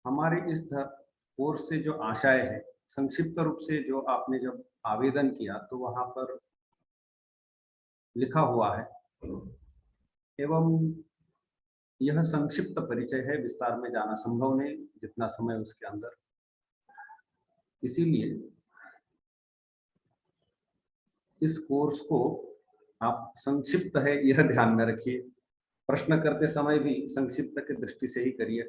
हमारे इस कोर्स से जो आशय है, संक्षिप्त रूप से जो आपने जब आवेदन किया तो वहां पर लिखा हुआ है, एवं यह संक्षिप्त परिचय है, विस्तार में जाना संभव नहीं जितना समय उसके अंदर। इसीलिए इस कोर्स को आप संक्षिप्त है यह ध्यान में रखिए, प्रश्न करते समय भी संक्षिप्त की दृष्टि से ही करिए।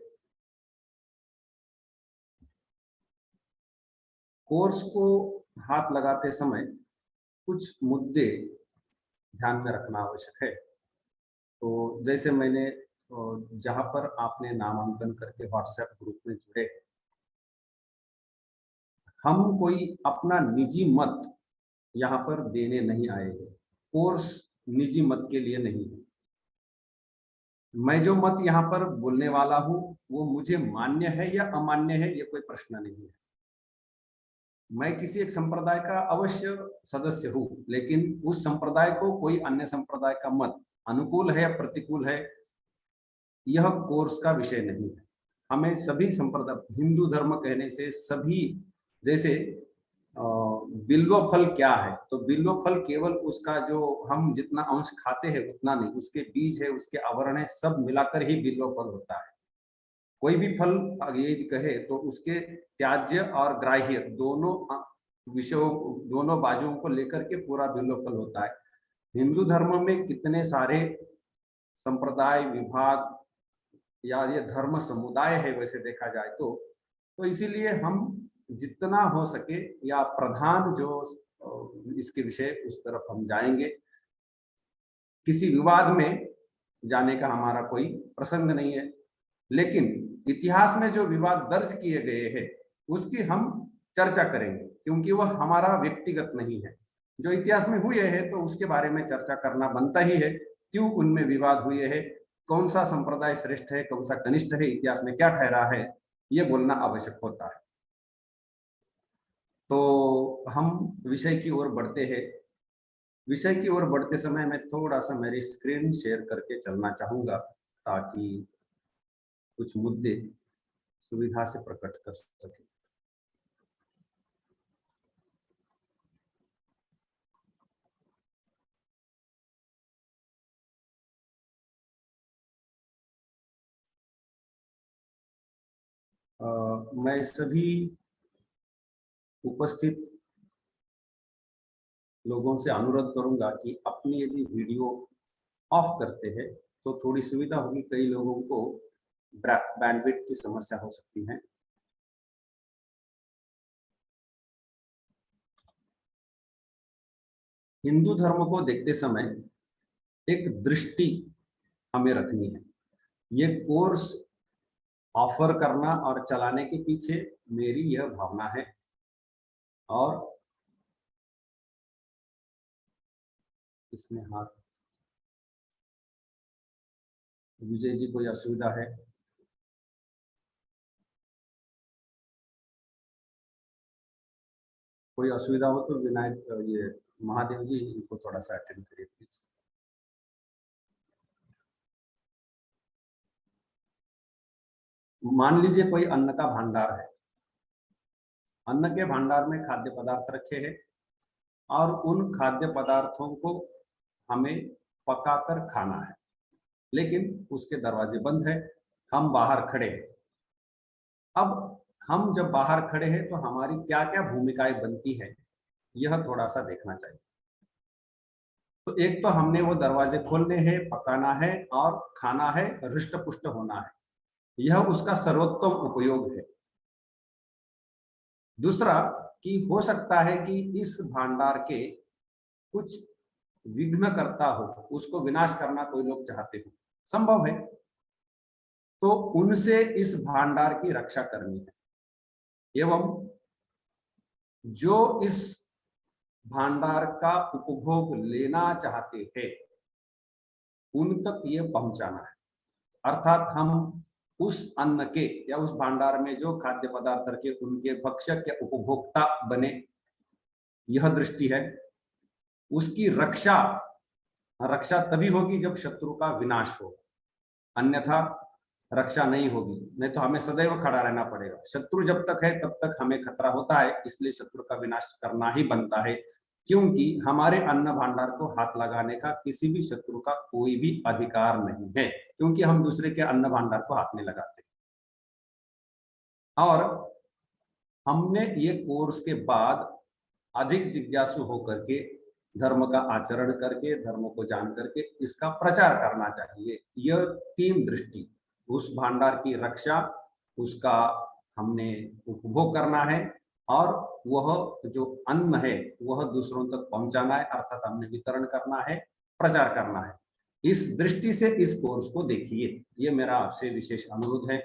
कोर्स को हाथ लगाते समय कुछ मुद्दे ध्यान में रखना आवश्यक है। तो जैसे मैंने जहां पर आपने नामांकन करके व्हाट्सएप ग्रुप में जुड़े, हम कोई अपना निजी मत यहाँ पर देने नहीं आए हैं। कोर्स निजी मत के लिए नहीं है। मैं जो मत यहाँ पर बोलने वाला हूँ वो मुझे मान्य है या अमान्य है, ये कोई प्रश्न नहीं है। मैं किसी एक संप्रदाय का अवश्य सदस्य हूँ, लेकिन उस संप्रदाय को कोई अन्य संप्रदाय का मत अनुकूल है या प्रतिकूल है, यह कोर्स का विषय नहीं है। हमें सभी संप्रदाय, हिंदू धर्म कहने से सभी, जैसे बिल्व फल क्या है, तो बिल्व फल केवल उसका जो हम जितना अंश खाते हैं उतना नहीं, उसके बीज है, उसके आवरण है, सब मिलाकर ही बिल्व फल होता है। कोई भी फल यदि कहे तो उसके त्याज्य और ग्राह्य दोनों विषयों, दोनों बाजुओं को लेकर के पूरा बिल्व फल होता है। हिंदू धर्म में कितने सारे संप्रदाय, विभाग या ये धर्म समुदाय है वैसे देखा जाए तो इसीलिए हम जितना हो सके या प्रधान जो इसके विषय उस तरफ हम जाएंगे। किसी विवाद में जाने का हमारा कोई प्रसंग नहीं है, लेकिन इतिहास में जो विवाद दर्ज किए गए हैं उसकी हम चर्चा करेंगे, क्योंकि वह हमारा व्यक्तिगत नहीं है। जो इतिहास में हुए हैं तो उसके बारे में चर्चा करना बनता ही है, क्यों उनमें विवाद हुए हैं, कौन सा संप्रदाय श्रेष्ठ है, कौन सा कनिष्ठ है, इतिहास में क्या ठहरा है, ये बोलना आवश्यक होता है। तो हम विषय की ओर बढ़ते हैं। विषय की ओर बढ़ते समय मैं थोड़ा सा मेरी स्क्रीन शेयर करके चलना चाहूंगा, ताकि कुछ मुद्दे सुविधा से प्रकट कर सके। मैं सभी उपस्थित लोगों से अनुरोध करूंगा कि अपनी यदि वीडियो ऑफ करते हैं तो थोड़ी सुविधा होगी। कई लोगों को बैंडविड्थ की समस्या हो सकती है। हिंदू धर्म को देखते समय एक दृष्टि हमें रखनी है। ये कोर्स ऑफर करना और चलाने के पीछे मेरी यह भावना है। और इसमें हाथ, विजय जी कोई असुविधा है? कोई असुविधा हो तो विनायक, ये महादेव जी, इनको थोड़ा सा अटेंड करिए प्लीज। मान लीजिए कोई अन्न का भंडार है, अन्न के भंडार में खाद्य पदार्थ रखे हैं और उन खाद्य पदार्थों को हमें पकाकर खाना है, लेकिन उसके दरवाजे बंद है, हम बाहर खड़े हैं। अब हम जब बाहर खड़े हैं तो हमारी क्या क्या भूमिकाएं बनती है, यह थोड़ा सा देखना चाहिए। तो एक तो हमने वो दरवाजे खोलने हैं, पकाना है और खाना है, हृष्ट पुष्ट होना है, यह उसका सर्वोत्तम उपयोग है। दूसरा कि हो सकता है कि इस भंडार के कुछ विघ्न करता हो, उसको विनाश करना कोई लोग चाहते हो, संभव है, तो उनसे इस भंडार की रक्षा करनी है। एवं जो इस भंडार का उपभोग लेना चाहते हैं उन तक ये पहुंचाना है। अर्थात हम उस अन्न के या उस भंडार में जो खाद्य पदार्थ रखे उनके भक्षक या उपभोक्ता बने, यह दृष्टि है। उसकी रक्षा रक्षा तभी होगी जब शत्रु का विनाश हो, अन्यथा रक्षा नहीं होगी। नहीं तो हमें सदैव खड़ा रहना पड़ेगा। शत्रु जब तक है तब तक हमें खतरा होता है, इसलिए शत्रु का विनाश करना ही बनता है, क्योंकि हमारे अन्न भांडार को हाथ लगाने का किसी भी शत्रु का कोई भी अधिकार नहीं है, क्योंकि हम दूसरे के अन्न भांडार को हाथ नहीं लगाते। और हमने ये कोर्स के बाद अधिक जिज्ञासु होकर के धर्म का आचरण करके, धर्म को जान करके इसका प्रचार करना चाहिए। यह तीन दृष्टि, उस भांडार की रक्षा, उसका हमने उपभोग करना है, और वह जो अन्न है वह दूसरों तक पहुंचाना है, अर्थात हमने वितरण करना है, प्रचार करना है। इस दृष्टि से इस कोर्स को देखिए, ये मेरा आपसे विशेष अनुरोध है।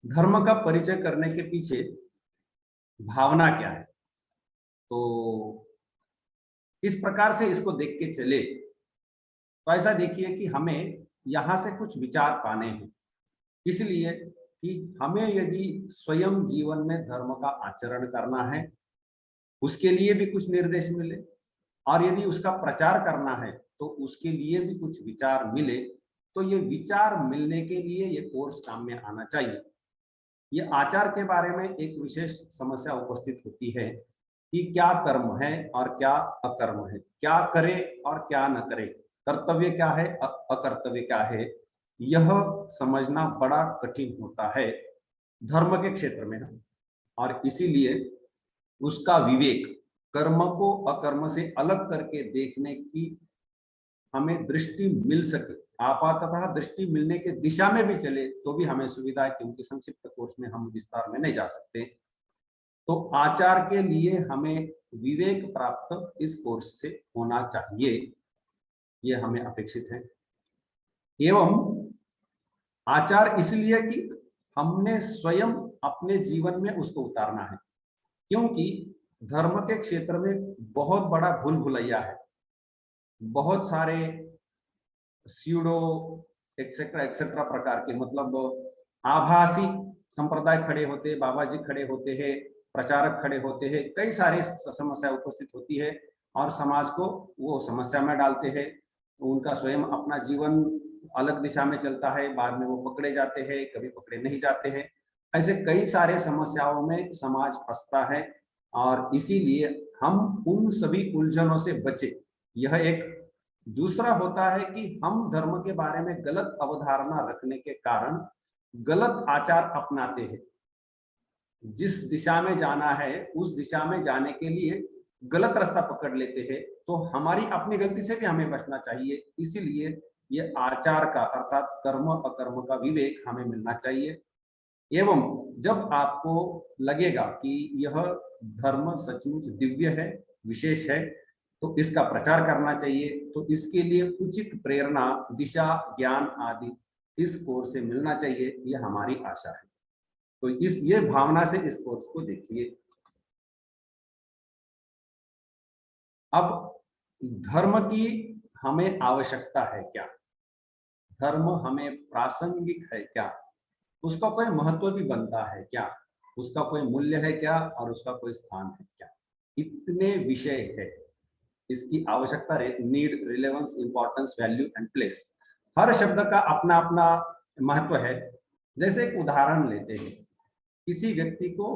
धर्म का परिचय करने के पीछे भावना क्या है, तो इस प्रकार से इसको देख के चले तो ऐसा देखिए कि हमें यहां से कुछ विचार पाने हैं, इसलिए कि हमें यदि स्वयं जीवन में धर्म का आचरण करना है, उसके लिए भी कुछ निर्देश मिले, और यदि उसका प्रचार करना है तो उसके लिए भी कुछ विचार मिले, तो ये विचार मिलने के लिए ये कोर्स काम में आना चाहिए। ये आचार के बारे में एक विशेष समस्या उपस्थित होती है कि क्या कर्म है और क्या अकर्म है, क्या करे और क्या न करे, कर्तव्य क्या है, अकर्तव्य क्या है, यह समझना बड़ा कठिन होता है धर्म के क्षेत्र में। और इसीलिए उसका विवेक, कर्म को अकर्म से अलग करके देखने की हमें दृष्टि मिल सके, आपातः दृष्टि मिलने के दिशा में भी चले तो भी हमें सुविधा है, क्योंकि संक्षिप्त कोर्स में हम विस्तार में नहीं जा सकते। तो आचार के लिए हमें विवेक प्राप्त इस कोर्स से होना चाहिए, ये हमें अपेक्षित है। एवं आचार इसलिए कि हमने स्वयं अपने जीवन में उसको उतारना है, क्योंकि धर्म के क्षेत्र में बहुत बड़ा भूल भुलैया है, बहुत सारे स्यूडो एक्सेट्रा एक्सेट्रा प्रकार के, मतलब आभासी संप्रदाय खड़े होते, बाबा जी खड़े होते हैं, प्रचारक खड़े होते हैं, कई सारे समस्या उपस्थित होती है और समाज को वो समस्या में डालते हैं। उनका स्वयं अपना जीवन अलग दिशा में चलता है, बाद में वो पकड़े जाते हैं, कभी पकड़े नहीं जाते हैं। ऐसे कई सारे समस्याओं में समाज फंसता है, और इसीलिए हम उन सभी उलझनों से बचे। यह एक दूसरा होता है कि हम धर्म के बारे में गलत अवधारणा रखने के कारण गलत आचार अपनाते हैं। जिस दिशा में जाना है उस दिशा में जाने के लिए गलत रास्ता पकड़ लेते हैं, तो हमारी अपनी गलती से भी हमें बचना चाहिए। इसीलिए ये आचार का, अर्थात कर्म अकर्म का विवेक हमें मिलना चाहिए। एवं जब आपको लगेगा कि यह धर्म सचमुच दिव्य है, विशेष है, तो इसका प्रचार करना चाहिए, तो इसके लिए उचित प्रेरणा, दिशा, ज्ञान आदि इस कोर्स से मिलना चाहिए, यह हमारी आशा है। तो ये भावना से इस कोर्स को देखिए। अब धर्म की हमें आवश्यकता है क्या, धर्म हमें प्रासंगिक है क्या, उसका कोई महत्व भी बनता है क्या, उसका कोई मूल्य है क्या, और उसका कोई स्थान है क्या, इतने विषय है। इसकी आवश्यकता, need, relevance, importance, value and place, हर शब्द का अपना अपना महत्व है। जैसे एक उदाहरण लेते हैं, किसी व्यक्ति को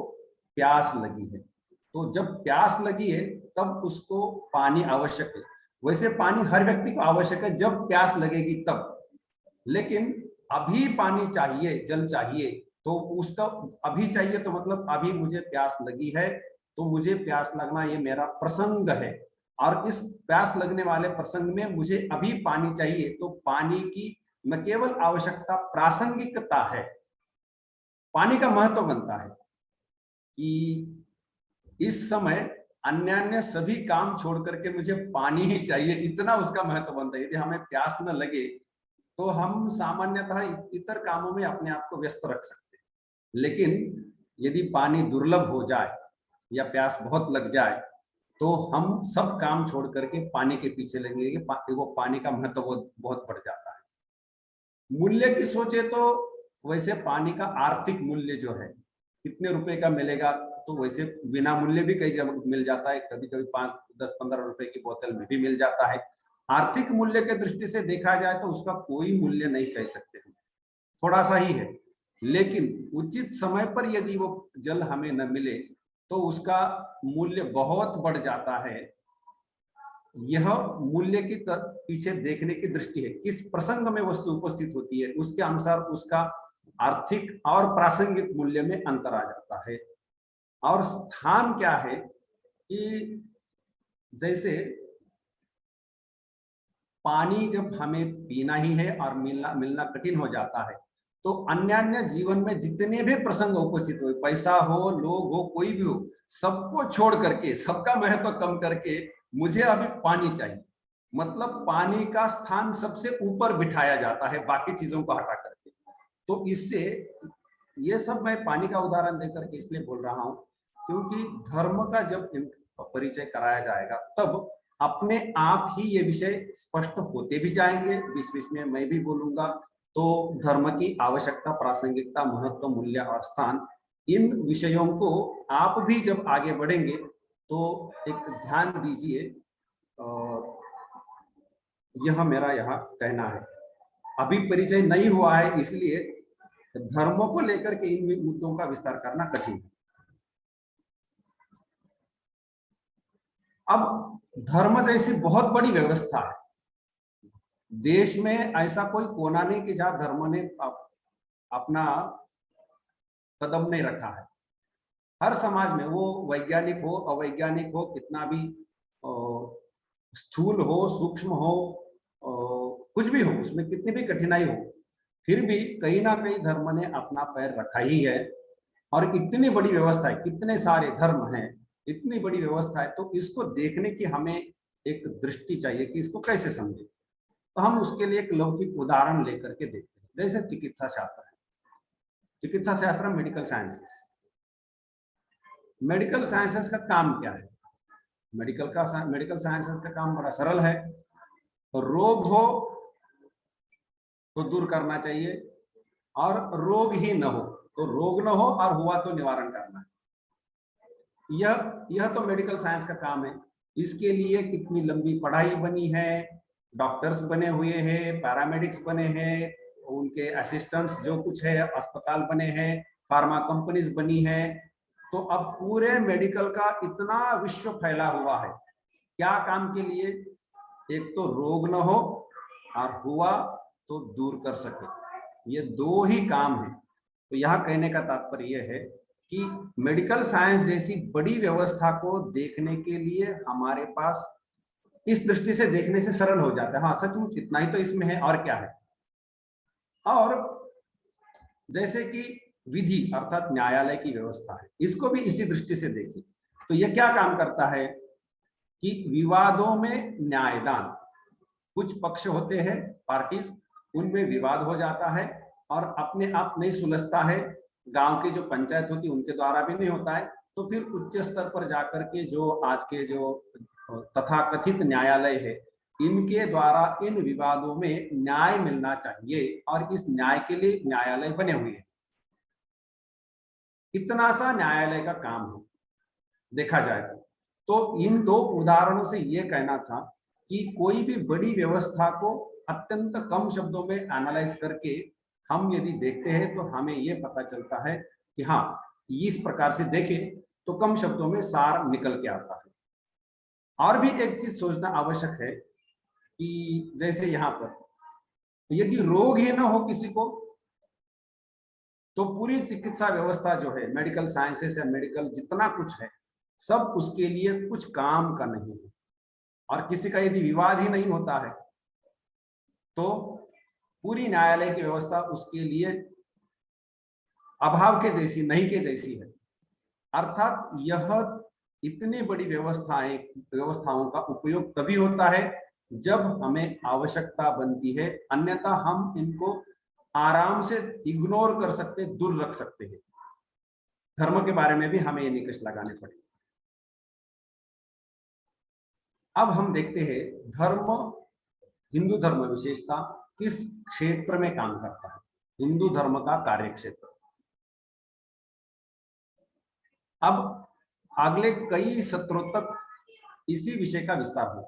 प्यास लगी है, तो जब प्यास लगी है तब उसको पानी आवश्यक है। वैसे पानी हर व्यक्ति को आवश्यक है जब प्यास लगेगी तब, लेकिन अभी पानी चाहिए, जल चाहिए, तो उसका अभी चाहिए तो मतलब अभी मुझे प्यास लगी है, तो मुझे प्यास लगना ये मेरा प्रसंग है, और इस प्यास लगने वाले प्रसंग में मुझे अभी पानी चाहिए। तो पानी की न केवल आवश्यकता प्रासंगिकता है, पानी का महत्व बनता है कि इस समय अन्य अन्य सभी काम छोड़ करके मुझे पानी ही चाहिए, इतना उसका महत्व बनता है। यदि हमें प्यास न लगे तो हम सामान्यतः इतर कामों में अपने आप को व्यस्त रख सकते हैं, लेकिन यदि पानी दुर्लभ हो जाए या प्यास बहुत लग जाए तो हम सब काम छोड़ करके पानी के पीछे लगेंगे, वो पानी का महत्व बहुत बढ़ जाता है। मूल्य की सोचे तो वैसे पानी का आर्थिक मूल्य जो है, कितने रुपए का मिलेगा तो वैसे बिना मूल्य भी कई जगह मिल जाता है, कभी कभी 5-10-15 रुपए की बोतल में भी मिल जाता है। आर्थिक मूल्य के दृष्टि से देखा जाए तो उसका कोई मूल्य नहीं कह सकते हम, थोड़ा सा ही है। लेकिन उचित समय पर यदि वो जल हमें न मिले तो उसका मूल्य बहुत बढ़ जाता है। यह मूल्य की पीछे देखने की दृष्टि है, किस प्रसंग में वस्तु उपस्थित होती है उसके अनुसार उसका आर्थिक और प्रासंगिक मूल्य में अंतर आ जाता है। और स्थान क्या है कि जैसे पानी जब हमें पीना ही है और मिलना मिलना कठिन हो जाता है, तो अन्य जीवन में जितने भी प्रसंग उपस्थित हो, पैसा हो, लोग हो, कोई भी हो, सबको छोड़ करके, सबका महत्व कम करके मुझे अभी पानी चाहिए, मतलब पानी का स्थान सबसे ऊपर बिठाया जाता है बाकी चीजों को हटा करके। तो इससे ये सब मैं पानी का उदाहरण देकर के इसलिए बोल रहा हूं क्योंकि धर्म का जब परिचय कराया जाएगा तब अपने आप ही ये विषय स्पष्ट होते भी जाएंगे, बीच बीच में मैं भी बोलूंगा। तो धर्म की आवश्यकता, प्रासंगिकता, महत्व, मूल्य और स्थान, इन विषयों को आप भी जब आगे बढ़ेंगे तो एक ध्यान दीजिए। यह मेरा यहाँ कहना है। अभी परिचय नहीं हुआ है इसलिए धर्मों को लेकर के इन मुद्दों का विस्तार करना कठिन है। अब धर्म जैसी बहुत बड़ी व्यवस्था है, देश में ऐसा कोई कोना नहीं कि जहां धर्म ने अपना कदम नहीं रखा है। हर समाज में, वो वैज्ञानिक हो, अवैज्ञानिक हो, कितना भी स्थूल हो, सूक्ष्म हो, कुछ भी हो, उसमें कितनी भी कठिनाई हो, फिर भी कहीं ना कहीं धर्म ने अपना पैर रखा ही है। और इतनी बड़ी व्यवस्था है, कितने सारे धर्म हैं, इतनी बड़ी व्यवस्था है, तो इसको देखने की हमें एक दृष्टि चाहिए कि इसको कैसे समझे। तो हम उसके लिए एक लौकिक उदाहरण लेकर के देखते हैं। जैसे चिकित्सा शास्त्र है, चिकित्सा शास्त्र, मेडिकल साइंसेस। मेडिकल साइंसेस का काम क्या है? मेडिकल साइंसेस का काम बड़ा सरल है। तो रोग हो तो दूर करना चाहिए, और रोग ही न हो तो रोग न हो, और हुआ तो निवारण करना है। यह तो मेडिकल साइंस का काम है। इसके लिए कितनी लंबी पढ़ाई बनी है, डॉक्टर्स बने हुए हैं, पैरामेडिक्स बने हैं, उनके असिस्टेंट्स जो कुछ है, अस्पताल बने हैं, फार्मा कंपनीज बनी है। तो अब पूरे मेडिकल का इतना विश्व फैला हुआ है, क्या काम के लिए? एक तो रोग न हो, और हुआ तो दूर कर सके, ये दो ही काम है। तो यहाँ कहने का तात्पर्य यह है कि मेडिकल साइंस जैसी बड़ी व्यवस्था को देखने के लिए हमारे पास इस दृष्टि से देखने से सरल हो जाता है, हाँ सचमुच इतना ही तो इसमें है, और क्या है। और जैसे कि विधि अर्थात न्यायालय की व्यवस्था है, इसको भी इसी दृष्टि से देखिए। तो यह क्या काम करता है कि विवादों में न्यायदान, कुछ पक्ष होते हैं पार्टीज, उनमें विवाद हो जाता है और अपने आप नहीं सुलझता है, गांव की जो पंचायत होती है उनके द्वारा भी नहीं होता है, तो फिर उच्च स्तर पर जाकर के जो आज के जो तथाकथित न्यायालय है, इनके द्वारा इन विवादों में न्याय मिलना चाहिए, और इस न्याय के लिए न्यायालय बने हुए हैं। इतना सा न्यायालय का काम है देखा जाए तो। इन दो उदाहरणों से यह कहना था कि कोई भी बड़ी व्यवस्था को अत्यंत कम शब्दों में एनालाइज करके हम यदि देखते हैं तो हमें यह पता चलता है कि हाँ, इस प्रकार से देखें तो कम शब्दों में सार निकल के आता है। और भी एक चीज सोचना आवश्यक है कि जैसे यहाँ पर यदि रोग ही ना हो किसी को, तो पूरी चिकित्सा व्यवस्था जो है, मेडिकल साइंसेस या मेडिकल जितना कुछ है, सब उसके लिए कुछ काम का नहीं है। और किसी का यदि विवाद ही नहीं होता है तो पूरी न्यायालय की व्यवस्था उसके लिए अभाव के जैसी, नहीं के जैसी है। अर्थात यह इतनी बड़ी व्यवस्थाओं का उपयोग तभी होता है जब हमें आवश्यकता बनती है, अन्यथा हम इनको आराम से इग्नोर कर सकते, दूर रख सकते हैं। धर्म के बारे में भी हमें ये निकष लगाने पड़ेंगे। अब हम देखते हैं धर्म, हिंदू धर्म विशेषता किस क्षेत्र में काम करता है, हिंदू धर्म का कार्य क्षेत्र। अब अगले कई सत्रों तक इसी विषय का विस्तार हो।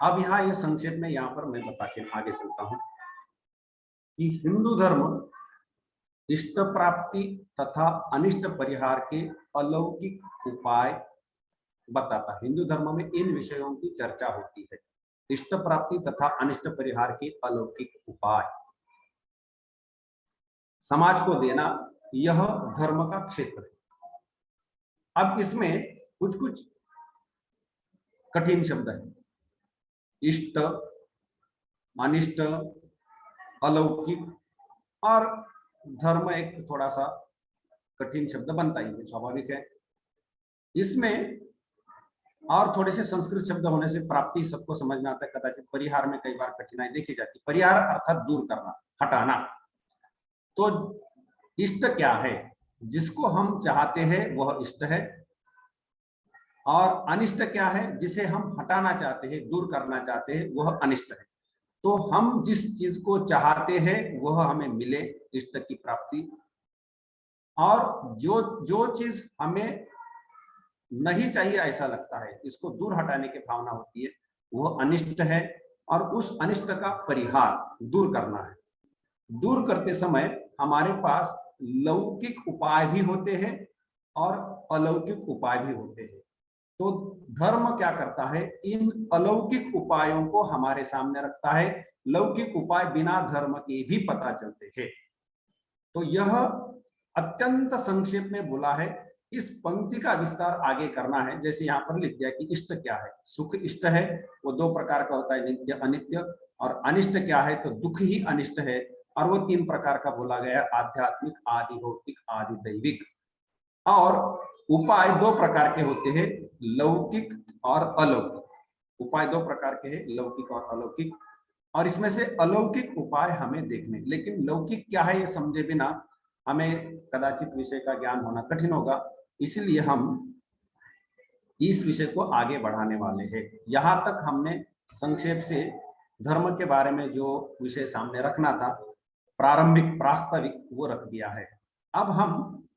अब यहाँ ये संक्षेप में यहाँ पर मैं बता के आगे चलता हूँ कि हिंदू धर्म इष्ट प्राप्ति तथा अनिष्ट परिहार के अलौकिक उपाय बताता है। हिंदू धर्म में इन विषयों की चर्चा होती है। इष्ट प्राप्ति तथा अनिष्ट परिहार के अलौकिक उपाय समाज को देना, यह धर्म का क्षेत्र है। अब इसमें कुछ कुछ कठिन शब्द है। इष्ट, अनिष्ट, अलौकिक और धर्म एक थोड़ा सा कठिन शब्द बनता ही है, स्वाभाविक है। इसमें और थोड़े से संस्कृत शब्द होने से प्राप्ति सबको समझ में आता है, कदाचित परिहार में कई बार कठिनाई देखी जाती है। परिहार अर्थात दूर करना, हटाना। तो इष्ट क्या है? जिसको हम चाहते हैं वह इष्ट है, और अनिष्ट क्या है? जिसे हम हटाना चाहते हैं, दूर करना चाहते हैं, वह अनिष्ट है। तो हम जिस चीज को चाहते हैं वह हमें मिले, इष्ट की प्राप्ति, और जो जो चीज हमें नहीं चाहिए ऐसा लगता है, इसको दूर हटाने की भावना होती है, वह अनिष्ट है। और उस अनिष्ट का परिहार दूर करना है। दूर करते समय हमारे पास लौकिक उपाय भी होते हैं और अलौकिक उपाय भी होते हैं। तो धर्म क्या करता है? इन अलौकिक उपायों को हमारे सामने रखता है। लौकिक उपाय बिना धर्म के भी पता चलते हैं। तो यह अत्यंत संक्षेप में बोला है। इस पंक्ति का विस्तार आगे करना है। जैसे यहाँ पर लिख दिया कि इष्ट क्या है? सुख इष्ट है, वो दो प्रकार का होता है, नित्य अनित्य। और अनिष्ट क्या है? तो दुख ही अनिष्ट है, और वो तीन प्रकार का बोला गया, आध्यात्मिक, आदि भौतिक, आदि दैविक। और उपाय दो प्रकार के होते हैं, लौकिक और अलौकिक। उपाय दो प्रकार के हैं, लौकिक और अलौकिक। और इसमें से अलौकिक उपाय हमें देखने, लेकिन लौकिक क्या है ये समझे बिना हमें कदाचित विषय का ज्ञान होना कठिन होगा। इसलिए हम इस विषय को आगे बढ़ाने वाले हैं। यहाँ तक हमने संक्षेप से धर्म के बारे में जो विषय सामने रखना था, प्रारंभिक प्रास्ताविक, वो रख दिया है। अब हम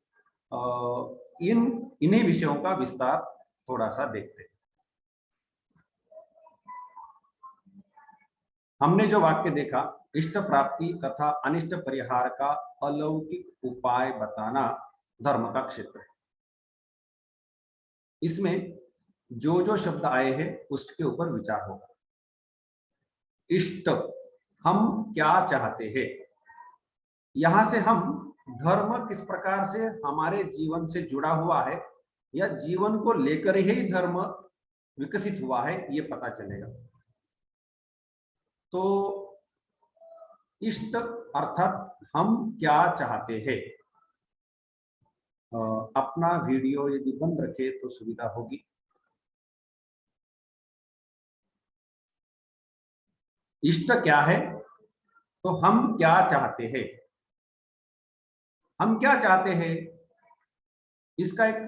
इन्हीं विषयों का विस्तार थोड़ा सा देखते हैं। हमने जो वाक्य देखा, इष्ट प्राप्ति तथा अनिष्ट परिहार का अलौकिक उपाय बताना धर्म का क्षेत्र है। इसमें जो जो शब्द आए हैं उसके ऊपर विचार होगा। इष्ट, हम क्या चाहते हैं। यहां से हम धर्म किस प्रकार से हमारे जीवन से जुड़ा हुआ है, या जीवन को लेकर ही धर्म विकसित हुआ है, ये पता चलेगा। तो इष्ट अर्थात हम क्या चाहते हैं। अपना वीडियो यदि बंद रखे तो सुविधा होगी। इष्ट क्या है? तो हम क्या चाहते हैं। हम क्या चाहते हैं, इसका एक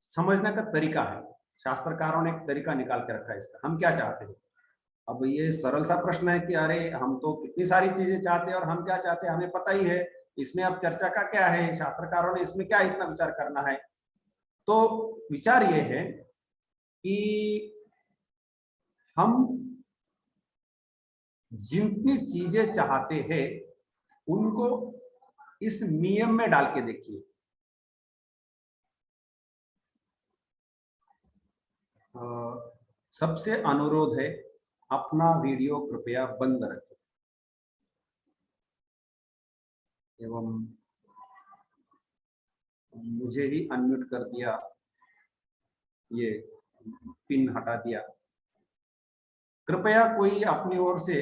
समझने का तरीका है। शास्त्रकारों ने एक तरीका निकाल के रखा है इसका, हम क्या चाहते हैं। अब ये सरल सा प्रश्न है कि अरे हम तो कितनी सारी चीजें चाहते हैं और हम क्या चाहते हैं हमें पता ही है, इसमें अब चर्चा का क्या है, शास्त्रकारों ने इसमें क्या इतना विचार करना है। तो विचार ये है कि हम जितनी चीजें चाहते हैं उनको इस नियम में डाल के देखिए। सबसे अनुरोध है, अपना वीडियो कृपया बंद रखें एवं मुझे ही अनम्यूट कर दिया, ये पिन हटा दिया। कृपया कोई अपनी ओर से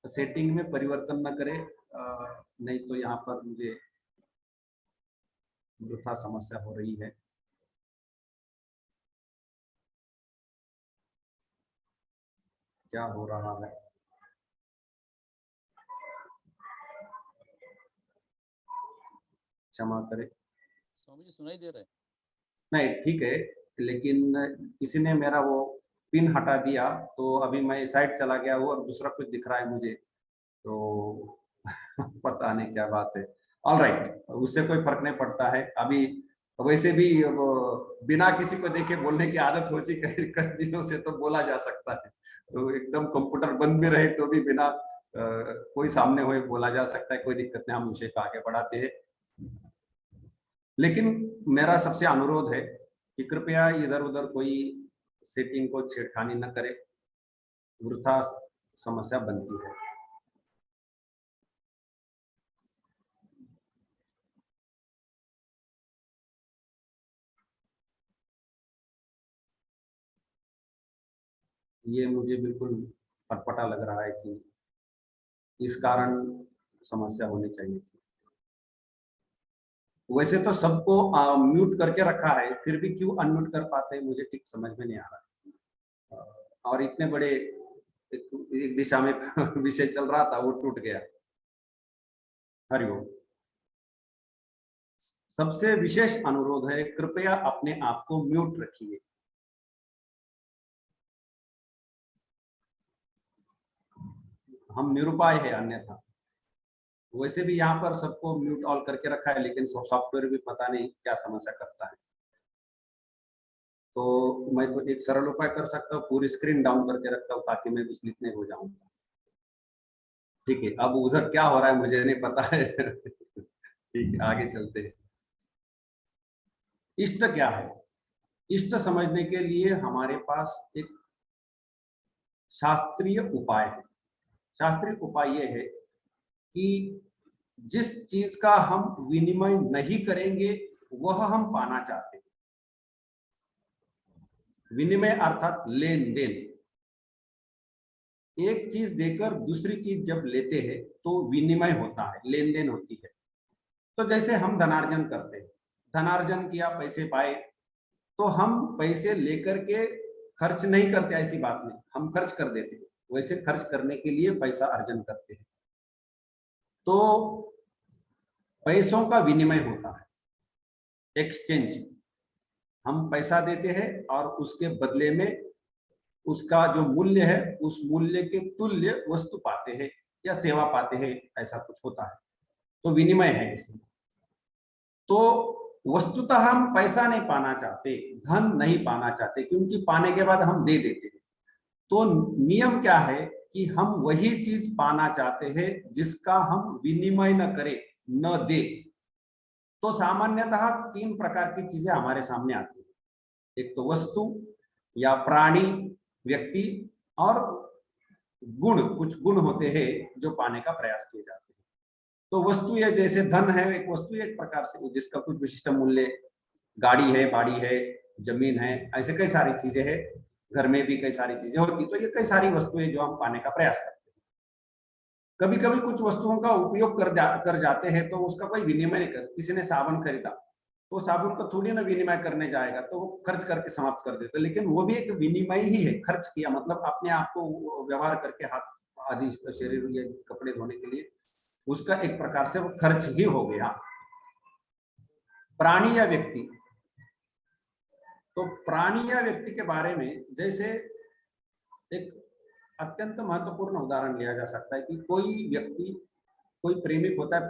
सेटिंग में परिवर्तन न करे, नहीं तो यहाँ पर मुझे वृथा समस्या हो रही है। क्या हो रहा है? क्षमा करें। स्वामी जी सुनाई दे रहा है? नहीं ठीक है, लेकिन किसी ने मेरा वो पिन हटा दिया, तो अभी मैं साइड चला गया हूँ और दूसरा कुछ दिख रहा है मुझे, तो पता नहीं क्या बात है। ऑल राइट, उससे कोई फर्क नहीं पड़ता है। अभी वैसे भी वो बिना किसी को देखे बोलने की आदत हो चुकी है कई दिनों से, तो बोला जा सकता है। तो एकदम कंप्यूटर बंद भी रहे तो भी बिना कोई सामने हुए बोला जा सकता है, कोई दिक्कत नहीं, हम विषय को आगे बढ़ाते हैं। लेकिन मेरा सबसे अनुरोध है कि कृपया इधर उधर कोई सेटिंग को छेड़खानी न करे, वृथा समस्या बनती है। ये मुझे बिल्कुल अटपटा लग रहा है कि इस कारण समस्या होनी चाहिए थी। वैसे तो सबको म्यूट करके रखा है, फिर भी क्यों अनम्यूट कर पाते हैं मुझे ठीक समझ में नहीं आ रहा। और इतने बड़े एक दिशा में विषय चल रहा था, वो टूट गया। हरिओम। सबसे विशेष अनुरोध है, कृपया अपने आप को म्यूट रखिए। हम निरुपाय है अन्यथा। वैसे भी यहाँ पर सबको म्यूट ऑल करके रखा है, लेकिन सॉफ्टवेयर भी पता नहीं क्या समस्या करता है। तो मैं तो एक सरल उपाय कर सकता हूँ, पूरी स्क्रीन डाउन करके रखता हूँ ताकि मैं विचलित नहीं हो जाऊंगा। ठीक है, अब उधर क्या हो रहा है मुझे नहीं पता है। ठीक है, आगे चलते हैं। इष्ट क्या है? इष्ट समझने के लिए हमारे पास एक शास्त्रीय उपाय है। शास्त्रीय उपाय यह है कि जिस चीज का हम विनिमय नहीं करेंगे वह हम पाना चाहते हैं। विनिमय अर्थात लेन देन। एक चीज देकर दूसरी चीज जब लेते हैं तो विनिमय होता है, लेन देन होती है। तो जैसे हम धनार्जन करते हैं, धनार्जन किया, पैसे पाए, तो हम पैसे लेकर के खर्च नहीं करते, ऐसी बात नहीं, हम खर्च कर देते हैं। वैसे खर्च करने के लिए पैसा अर्जन करते हैं। तो पैसों का विनिमय होता है, एक्सचेंज। हम पैसा देते हैं और उसके बदले में उसका जो मूल्य है उस मूल्य के तुल्य वस्तु पाते हैं या सेवा पाते हैं, ऐसा कुछ होता है। तो विनिमय है इसमें। तो वस्तुतः हम पैसा नहीं पाना चाहते, धन नहीं पाना चाहते, क्योंकि पाने के बाद हम दे देते हैं। तो नियम क्या है कि हम वही चीज पाना चाहते हैं जिसका हम विनिमय न करें, न दे। तो सामान्यतः तीन प्रकार की चीजें हमारे सामने आती है। एक तो वस्तु या प्राणी, व्यक्ति, और गुण। कुछ गुण होते हैं जो पाने का प्रयास किए जाते हैं। तो वस्तु है, जैसे धन है, एक वस्तु एक प्रकार से जिसका कुछ विशिष्ट मूल्य, गाड़ी है, बाड़ी है, जमीन है, ऐसे कई सारी चीजें हैं। घर में भी कई सारी चीजें होती, तो ये कई सारी वस्तुएं जो हम पाने का प्रयास करते हैं। कभी कभी कुछ वस्तुओं का उपयोग कर जाते हैं तो उसका कोई विनिमय नहीं कर। किसी ने साबुन खरीदा, तो साबुन को थोड़ी ना विनिमय करने जाएगा, तो वो खर्च करके समाप्त कर देता, लेकिन वो भी एक विनिमय ही है। खर्च किया मतलब अपने आप को व्यवहार करके, हाथ आदि शरीर या कपड़े धोने के लिए, उसका एक प्रकार से वो खर्च ही हो गया। प्राणी या व्यक्ति, तो प्राणी या व्यक्ति के बारे में जैसे एक अत्यंत महत्वपूर्ण उदाहरण लिया जा सकता है कि कोई व्यक्ति, कोई प्रेमिक होता है,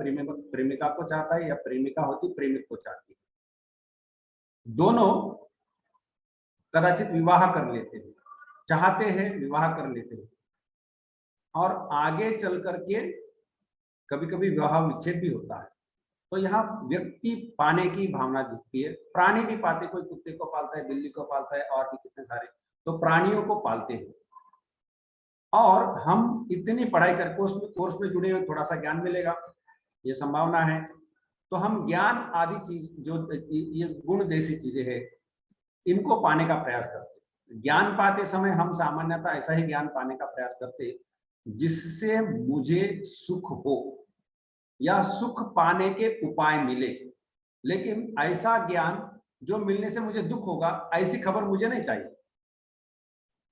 प्रेमिका को चाहता है, या प्रेमिका होती प्रेमिक को चाहती है। दोनों कदाचित विवाह कर लेते हैं, चाहते हैं, विवाह कर लेते हैं, और आगे चल करके कभी कभी विवाह विच्छेद भी होता है। तो यहाँ व्यक्ति पाने की भावना दिखती है। प्राणी भी पाते, कोई कुत्ते को पालता है, बिल्ली को पालता है, और भी कितने सारे, तो प्राणियों को पालते हैं। और हम इतनी पढ़ाई कर कोर्स में जुड़े हुए, थोड़ा सा ज्ञान मिलेगा, ये संभावना है। तो हम ज्ञान आदि चीज, जो ये गुण जैसी चीजें हैं, इनको पाने का प्रयास करते हैं। ज्ञान पाते समय हम सामान्यतः ऐसा ही ज्ञान पाने का प्रयास करते हैं जिससे मुझे सुख हो या सुख पाने के उपाय मिले। लेकिन ऐसा ज्ञान जो मिलने से मुझे दुख होगा, ऐसी खबर मुझे नहीं चाहिए।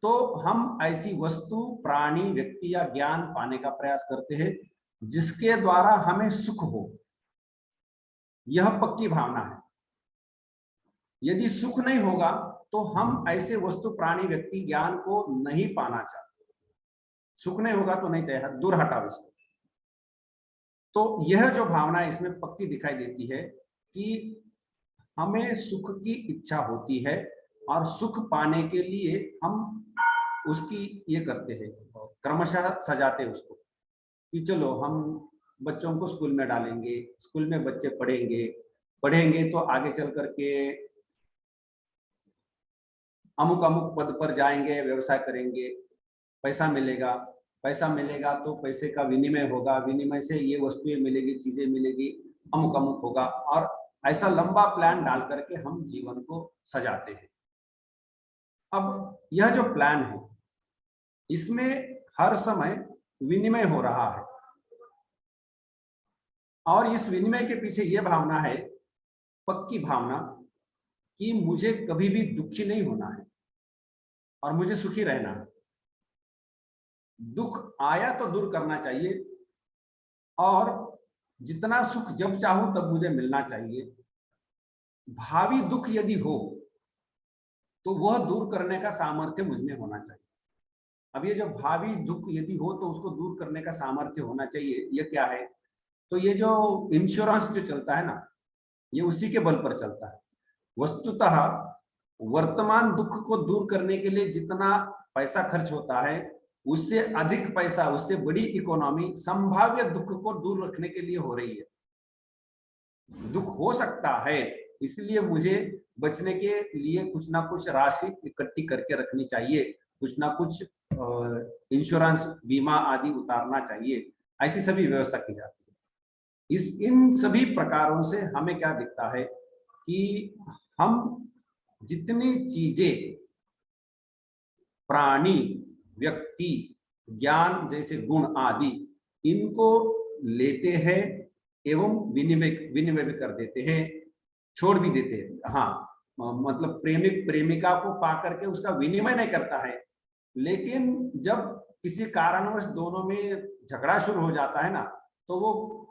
तो हम ऐसी वस्तु, प्राणी, व्यक्ति या ज्ञान पाने का प्रयास करते हैं जिसके द्वारा हमें सुख हो। यह पक्की भावना है। यदि सुख नहीं होगा तो हम ऐसे वस्तु, प्राणी, व्यक्ति, ज्ञान को नहीं पाना चाहते। सुख नहीं होगा तो नहीं चाहिए, दूर हटाओ इसको। तो यह जो भावना इसमें पक्की दिखाई देती है कि हमें सुख की इच्छा होती है और सुख पाने के लिए हम उसकी ये करते हैं, क्रमशः सजाते हैं उसको कि चलो हम बच्चों को स्कूल में डालेंगे, स्कूल में बच्चे पढ़ेंगे, पढ़ेंगे तो आगे चल करके अमुक अमुक पद पर जाएंगे, व्यवसाय करेंगे, पैसा मिलेगा, पैसा मिलेगा तो पैसे का विनिमय होगा, विनिमय से ये वस्तुएं मिलेगी, चीजें मिलेगी, अमुक अमुक होगा, और ऐसा लंबा प्लान डाल करके हम जीवन को सजाते हैं। अब यह जो प्लान है इसमें हर समय विनिमय हो रहा है, और इस विनिमय के पीछे यह भावना है, पक्की भावना, कि मुझे कभी भी दुखी नहीं होना है और मुझे सुखी रहना है। दुख आया तो दूर करना चाहिए, और जितना सुख जब चाहूं तब मुझे मिलना चाहिए। भावी दुख यदि हो तो वह दूर करने का सामर्थ्य मुझ में होना चाहिए। अब ये जो भावी दुख यदि हो तो उसको दूर करने का सामर्थ्य होना चाहिए, ये क्या है? तो ये जो इंश्योरेंस जो चलता है ना, ये उसी के बल पर चलता है। वस्तुतः वर्तमान दुख को दूर करने के लिए जितना पैसा खर्च होता है, उससे अधिक पैसा, उससे बड़ी इकोनॉमी संभाव्य दुख को दूर रखने के लिए हो रही है। दुख हो सकता है, इसलिए मुझे बचने के लिए कुछ ना कुछ राशि इकट्ठी करके रखनी चाहिए, कुछ ना कुछ इंश्योरेंस, बीमा आदि उतारना चाहिए, ऐसी सभी व्यवस्था की जाती है। इन सभी प्रकारों से हमें क्या दिखता है कि हम जितनी चीजें, प्राणी, व्यक्ति, ज्ञान जैसे गुण आदि, इनको लेते हैं एवं विनिमय विनिमय भी कर देते हैं, छोड़ भी देते हैं। हाँ, मतलब प्रेमिक प्रेमिका को पाकर के उसका विनिमय नहीं करता है, लेकिन जब किसी कारणवश दोनों में झगड़ा शुरू हो जाता है ना, तो वो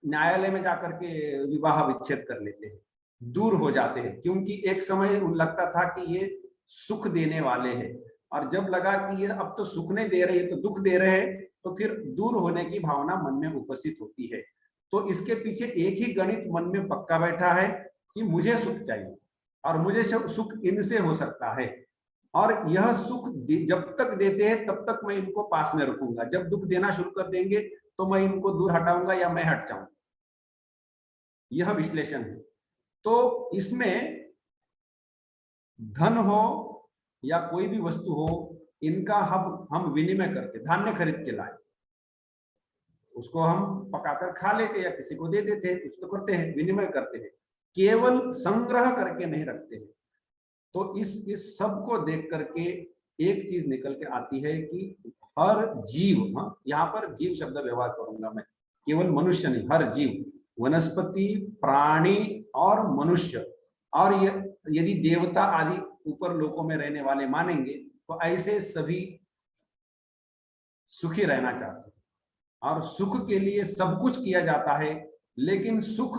न्यायालय में जाकर के विवाह विच्छेद कर लेते हैं, दूर हो जाते हैं, क्योंकि एक समय लगता था कि ये सुख देने वाले हैं, और जब लगा कि ये अब तो सुख नहीं दे रहे, तो दुख दे रहे हैं, तो फिर दूर होने की भावना मन में उपस्थित होती है। तो इसके पीछे एक ही गणित मन में पक्का बैठा है कि मुझे सुख चाहिए, और मुझे सुख इनसे हो सकता है, और यह सुख जब तक देते हैं तब तक मैं इनको पास में रखूंगा, जब दुख देना शुरू कर देंगे तो मैं इनको दूर हटाऊंगा या मैं हट जाऊंगा। यह विश्लेषण है। तो इसमें धन हो या कोई भी वस्तु हो, इनका हम विनिमय करते, धान्य खरीद के लाए, उसको हम पकाकर खा लेते या किसी को दे देते हैं, कुछ तो करते हैं, विनिमय करते हैं, केवल संग्रह करके नहीं रखते हैं। तो इस सब को देख करके एक चीज निकल के आती है कि हर जीव, यहाँ पर जीव शब्द व्यवहार करूंगा मैं, केवल मनुष्य नहीं, हर जीव, वनस्पति, प्राणी और मनुष्य, और यदि देवता आदि ऊपर लोकों में रहने वाले मानेंगे, तो ऐसे सभी सुखी रहना चाहते हैं, और सुख के लिए सब कुछ किया जाता है। लेकिन सुख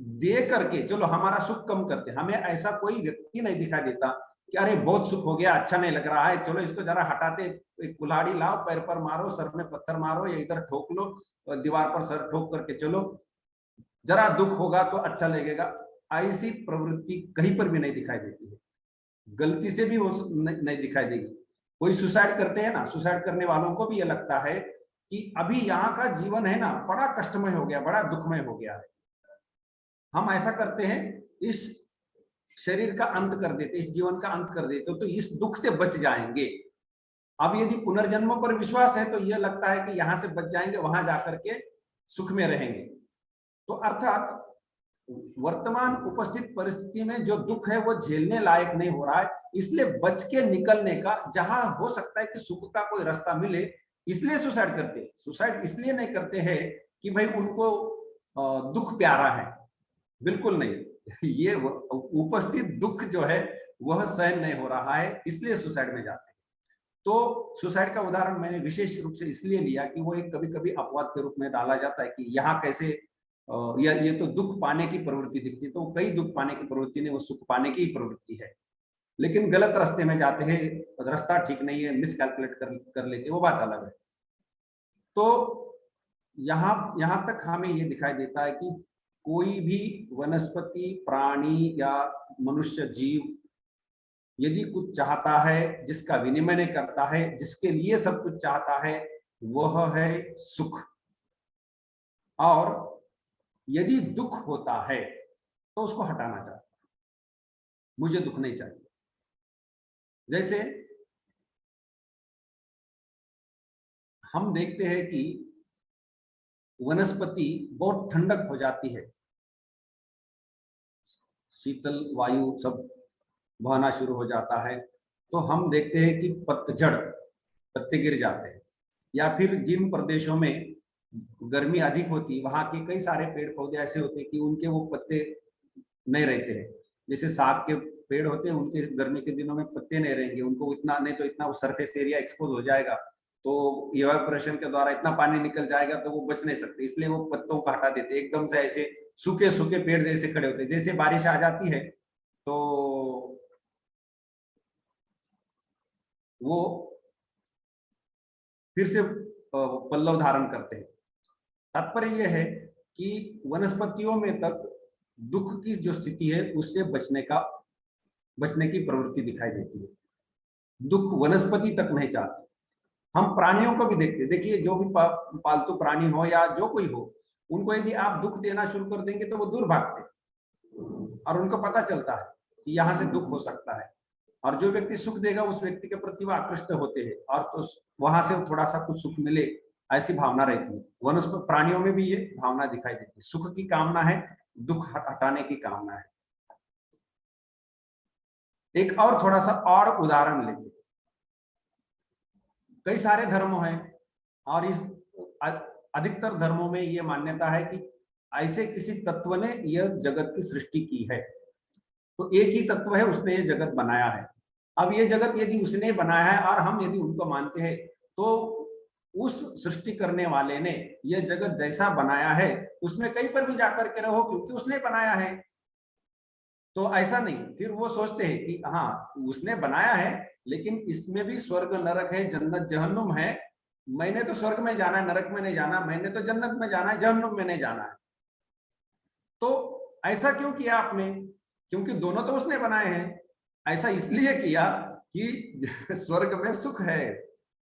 दे करके चलो हमारा सुख कम करते, हमें ऐसा कोई व्यक्ति नहीं दिखाई देता कि अरे बहुत सुख हो गया, अच्छा नहीं लग रहा है, चलो इसको जरा हटाते, एक कुल्हाड़ी लाओ, पैर पर मारो, सर में पत्थर मारो, या इधर ठोक लो, दीवार पर सर ठोक करके चलो, जरा दुख होगा तो अच्छा लगेगा। ऐसी प्रवृत्ति कहीं पर भी नहीं दिखाई देती है, गलती से भी नहीं दिखाई देगी। कोई सुसाइड करते हैं ना, सुसाइड करने वालों को भी ये लगता है कि अभी यहाँ का जीवन है ना बड़ा कष्टमय हो गया, बड़ा दुखमय हो गया है, हम ऐसा करते हैं, इस शरीर का अंत कर देते, इस जीवन का अंत कर देते, तो इस दुख से बच जाएंगे। अब यदि पुनर्जन्म पर विश्वास है तो यह लगता है कि यहां से बच जाएंगे, वहां जाकर के सुख में रहेंगे। तो अर्थात वर्तमान उपस्थित परिस्थिति में जो दुख है वो झेलने लायक नहीं हो रहा है, इसलिए बच के निकलने का, जहां हो सकता है कि सुख का कोई रास्ता मिले, इसलिए सुसाइड करते हैं। सुसाइड इसलिए नहीं करते हैं कि भाई उनको दुख प्यारा है, बिल्कुल नहीं। ये उपस्थित दुख जो है वह सहन नहीं हो रहा है, इसलिए सुसाइड में जाते हैं। तो सुसाइड का उदाहरण मैंने विशेष रूप से इसलिए लिया कि वो एक कभी कभी अपवाद के रूप में डाला जाता है कि यहाँ कैसे ये तो दुख पाने की प्रवृत्ति दिखती है, तो कई दुख पाने की प्रवृत्ति नहीं, वो सुख पाने की ही प्रवृत्ति है, लेकिन गलत रास्ते में जाते हैं, रास्ता ठीक नहीं है, मिसकैलकुलेट कर लेते, वो बात अलग है। तो यहाँ तक हमें ये दिखाई देता है कि कोई भी वनस्पति, प्राणी या मनुष्य जीव यदि कुछ चाहता है, जिसका विनिमय करता है, जिसके लिए सब कुछ चाहता है, वह है सुख। और यदि दुख होता है तो उसको हटाना चाहता है। मुझे दुख नहीं चाहिए। जैसे हम देखते हैं कि वनस्पति बहुत ठंडक हो जाती है, शीतल वायु सब बहना शुरू हो जाता है, तो हम देखते हैं कि पतझड़, पत्ते गिर जाते हैं। या फिर जिन प्रदेशों में गर्मी अधिक होती, वहां के कई सारे पेड़ पौधे ऐसे होते हैं कि उनके वो पत्ते नहीं रहते हैं। जैसे साग के पेड़ होते हैं, उनके गर्मी के दिनों में पत्ते नहीं रहेंगे, उनको इतना नहीं तो इतना सरफेस एरिया एक्सपोज हो जाएगा, तो इवापोरेशन के द्वारा इतना पानी निकल जाएगा तो वो बच नहीं सकते, इसलिए वो पत्तों को हटा देते, एकदम से ऐसे सूखे सूखे पेड़ जैसे खड़े होते हैं। जैसे बारिश आ जाती है तो वो फिर से पल्लव धारण करते हैं। तात्पर्य यह है कि वनस्पतियों में तक दुख की जो स्थिति है उससे बचने की प्रवृत्ति दिखाई देती है। दुख वनस्पति तक नहीं चाहती। हम प्राणियों को भी देखते, देखिए जो भी पालतू प्राणी हो या जो कोई हो, उनको यदि आप दुख देना शुरू कर देंगे तो वो दूर भागते और उनको पता चलता है कि यहाँ से दुख हो सकता है। और जो व्यक्ति सुख देगा उस व्यक्ति के प्रति वो आकृष्ट होते हैं और तो वहां से थोड़ा सा कुछ सुख मिले, ऐसी भावना रहती है। वनस्पति प्राणियों में भी ये भावना दिखाई देती है, सुख की कामना है, दुख हटाने की कामना है। एक और थोड़ा सा और उदाहरण लेते, कई सारे धर्म हैं और इस अधिकतर धर्मों में यह मान्यता है कि ऐसे किसी तत्व ने यह जगत की सृष्टि की है, तो एक ही तत्व है, उसने ये जगत बनाया है। अब ये जगत यदि उसने बनाया है और हम यदि उनको मानते हैं, तो उस सृष्टि करने वाले ने यह जगत जैसा बनाया है उसमें कहीं पर भी जाकर के रहो, क्योंकि उसने बनाया है। तो ऐसा नहीं, फिर वो सोचते हैं कि हाँ उसने बनाया है, लेकिन इसमें भी स्वर्ग नरक है, जन्नत जहन्नुम है। मैंने तो स्वर्ग में जाना है, नरक में नहीं जाना, मैंने तो जन्नत में जाना है, जहन्नुम में नहीं जाना है। तो ऐसा क्यों किया आपने? क्योंकि दोनों तो उसने बनाए हैं। ऐसा इसलिए किया कि स्वर्ग में सुख है,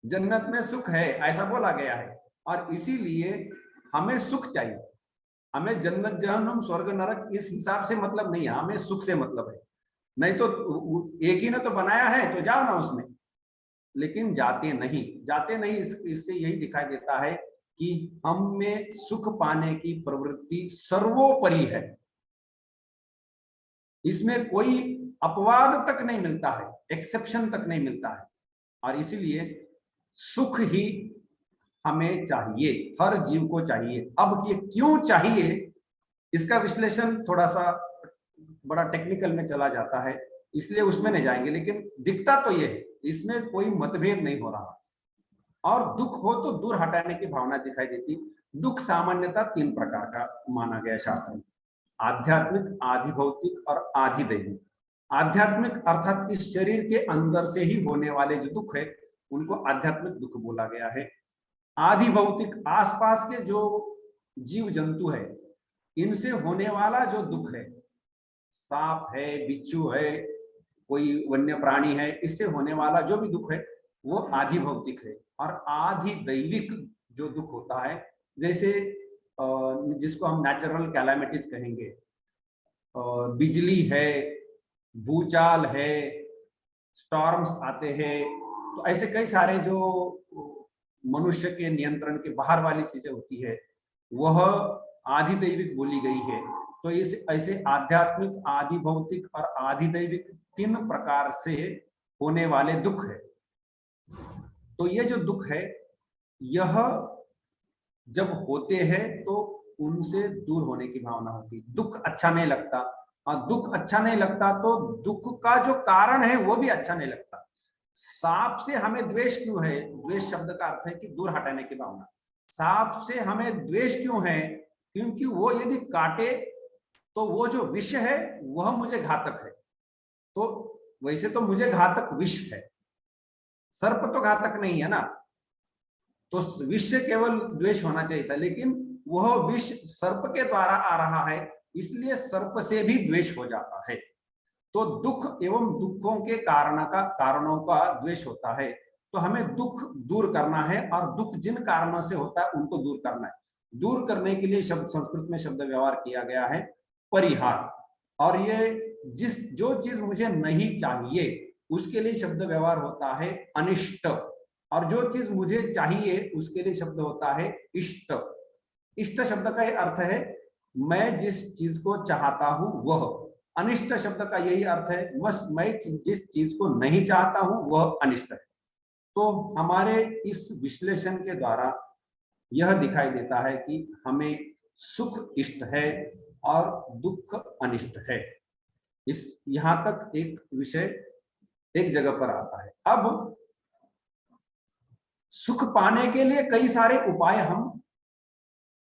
जन्नत में सुख है, ऐसा बोला गया है। और इसीलिए हमें सुख चाहिए, हमें जन्नत जहन्नुम स्वर्ग नरक इस हिसाब से मतलब नहीं है, हमें सुख से मतलब है। नहीं तो एक ही ने तो बनाया है, तो जाओ ना उसमें, लेकिन जाते नहीं। इससे यही दिखाई देता है कि हम में सुख पाने की प्रवृत्ति सर्वोपरि है, इसमें कोई अपवाद तक नहीं मिलता है, एक्सेप्शन तक नहीं मिलता है। और इसीलिए सुख ही हमें चाहिए, हर जीव को चाहिए। अब ये क्यों चाहिए, इसका विश्लेषण थोड़ा सा बड़ा टेक्निकल में चला जाता है, इसलिए उसमें नहीं जाएंगे। लेकिन दिखता तो ये है, इसमें कोई मतभेद नहीं हो रहा। और दुख हो तो दूर हटाने की भावना दिखाई देती। दुख सामान्यतः 3 प्रकार का माना गया शास्त्र में, आध्यात्मिक, आधि भौतिक और आधि दैविक। आध्यात्मिक अर्थात इस शरीर के अंदर से ही होने वाले जो दुख है उनको आध्यात्मिक दुख बोला गया है। आधि भौतिक, आसपास के जो जीव जंतु है इनसे होने वाला जो दुख है, सांप है, बिच्छू है, कोई वन्य प्राणी है, इससे होने वाला जो भी दुख है वो आधि भौतिक है। और आधि दैविक जो दुख होता है, जैसे जिसको हम नेचुरल कैलामिटीज कहेंगे, बिजली है, भूचाल है, स्टॉर्म्स आते हैं, तो ऐसे कई सारे जो मनुष्य के नियंत्रण के बाहर वाली चीजें होती है वह आधि दैविक बोली गई है। तो इस ऐसे आध्यात्मिक, आधि भौतिक और आधि दैविक 3 प्रकार से होने वाले दुख है। तो ये जो दुख है यह जब होते हैं तो उनसे दूर होने की भावना होती है। दुख अच्छा नहीं लगता, और दुख अच्छा नहीं लगता तो दुख का जो कारण है वो भी अच्छा नहीं लगता। सांप से हमें द्वेष क्यों है? द्वेष शब्द का अर्थ है कि दूर हटाने की भावना। सांप से हमें द्वेष क्यों है? क्योंकि वो यदि काटे तो वो जो विष है वह मुझे घातक है। तो वैसे तो मुझे घातक विष है, सर्प तो घातक नहीं है ना, तो विष से केवल द्वेष होना चाहिए था। लेकिन वह विष सर्प के द्वारा आ रहा है, इसलिए सर्प से भी द्वेष हो जाता है। तो दुख एवं दुखों के कारणों का द्वेष होता है। तो हमें दुख दूर करना है और दुख जिन कारणों से होता है उनको दूर करना है। दूर करने के लिए शब्द संस्कृत में शब्द व्यवहार किया गया है परिहार। और ये जो चीज मुझे नहीं चाहिए उसके लिए शब्द व्यवहार होता है अनिष्ट, और जो चीज मुझे चाहिए उसके लिए शब्द होता है इष्ट। इष्ट शब्द का यह अर्थ है मैं जिस चीज को चाहता हूं वह। अनिष्ट शब्द का यही अर्थ है मैं जिस चीज को नहीं चाहता हूं वह अनिष्ट है। तो हमारे इस विश्लेषण के द्वारा यह दिखाई देता है कि हमें सुख इष्ट है और दुख अनिष्ट है। इस यहां तक एक विषय एक जगह पर आता है। अब सुख पाने के लिए कई सारे उपाय हम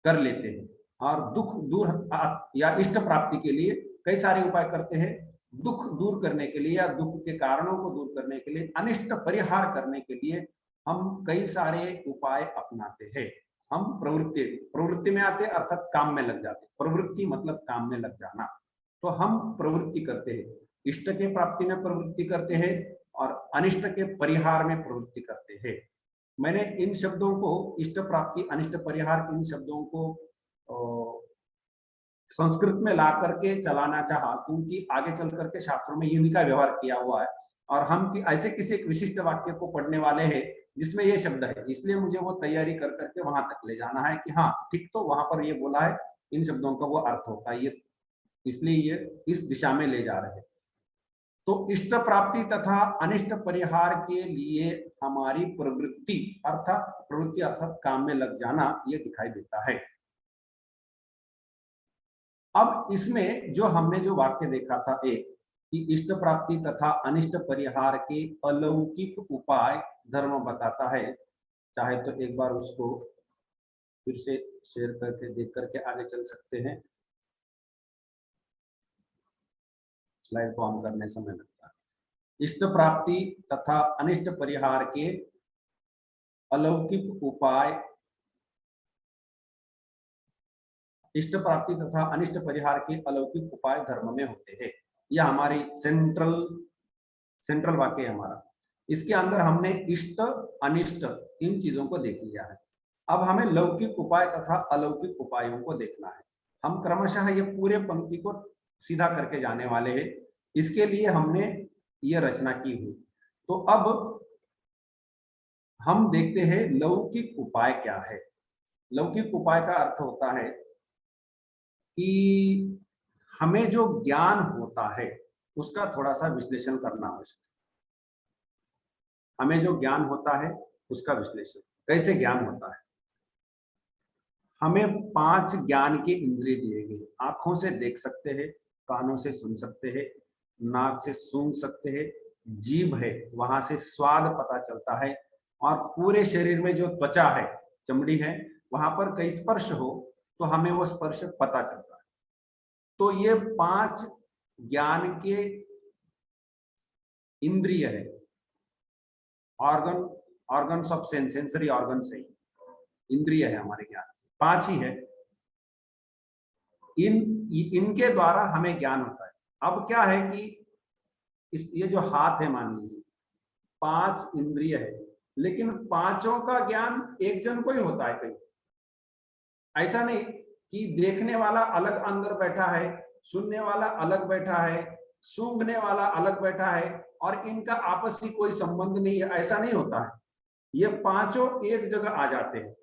कर लेते हैं और दुख दूर या इष्ट प्राप्ति के लिए कई सारे उपाय करते हैं। दुख दूर करने के लिए या दुख के कारणों को दूर करने के लिए, अनिष्ट परिहार करने के लिए हम कई सारे उपाय अपनाते हैं। हम प्रवृत्ति में आते अर्थात काम में लग जाते। प्रवृत्ति मतलब काम में लग जाना। तो हम प्रवृत्ति करते हैं, इष्ट के प्राप्ति में प्रवृत्ति करते हैं और अनिष्ट के परिहार में प्रवृत्ति करते हैं। मैंने इन शब्दों को इष्ट प्राप्ति अनिष्ट परिहार इन शब्दों को संस्कृत में ला करके चलाना चाहा क्योंकि आगे चल करके शास्त्रों में इन्हीं का व्यवहार किया हुआ है और हम ऐसे किसी एक विशिष्ट वाक्य को पढ़ने वाले हैं जिसमें ये शब्द है, इसलिए मुझे वो तैयारी कर करके वहां तक ले जाना है कि हाँ ठीक, तो वहां पर ये बोला है इन शब्दों का वो अर्थ होता है, ये इसलिए ये इस दिशा में ले जा रहे हैं। तो इष्ट प्राप्ति तथा अनिष्ट परिहार के लिए हमारी प्रवृत्ति अर्थात काम में लग जाना ये दिखाई देता है। अब इसमें जो हमने जो वाक्य देखा था एक कि इष्ट प्राप्ति तथा अनिष्ट परिहार के अलौकिक उपाय धर्म बताता है, चाहे तो एक बार उसको फिर से शेयर करके देख करके आगे चल सकते हैं। स्लाइड को ऑन करने समय लगता है। इष्ट प्राप्ति तथा अनिष्ट परिहार के अलौकिक उपाय, इष्ट प्राप्ति तथा अनिष्ट परिहार के अलौकिक उपाय धर्म में होते हैं। यह हमारी सेंट्रल वाक्य है हमारा। इसके अंदर हमने इष्ट अनिष्ट इन चीजों को देख लिया है। अब हमें लौकिक उपाय तथा अलौकिक उपायों को देखना है। हम क्रमशः ये पूरे पंक्ति को सीधा करके जाने वाले हैं, इसके लिए हमने ये रचना की हुई। तो अब हम देखते हैं लौकिक उपाय क्या है। लौकिक उपाय का अर्थ होता है कि हमें जो ज्ञान होता है उसका थोड़ा सा विश्लेषण करना आवश्यक है। हमें जो ज्ञान होता है उसका विश्लेषण कैसे ज्ञान होता है। हमें 5 ज्ञान के इंद्रिय दिए गए। आंखों से देख सकते हैं, कानों से सुन सकते हैं, नाक से सूंघ सकते हैं, जीभ है वहां से स्वाद पता चलता है, और पूरे शरीर में जो त्वचा है, चमड़ी है, वहां पर कहीं स्पर्श हो तो हमें वो स्पर्श पता चलता है। तो ये 5 ज्ञान के इंद्रिय है, organs of sense, sensory organ से इंद्रिय है हमारे ज्ञान, 5 ही है। इनके द्वारा हमें ज्ञान होता है। अब क्या है कि ये जो हाथ है मान लीजिए, 5 इंद्रिय है, लेकिन पांचों का ज्ञान एक जन को ही होता है। कहीं ऐसा नहीं कि देखने वाला अलग अंदर बैठा है, सुनने वाला अलग बैठा है, सूंघने वाला अलग बैठा है और इनका आपस में कोई संबंध नहीं है, ऐसा नहीं होता है। ये पांचों एक जगह आ जाते हैं,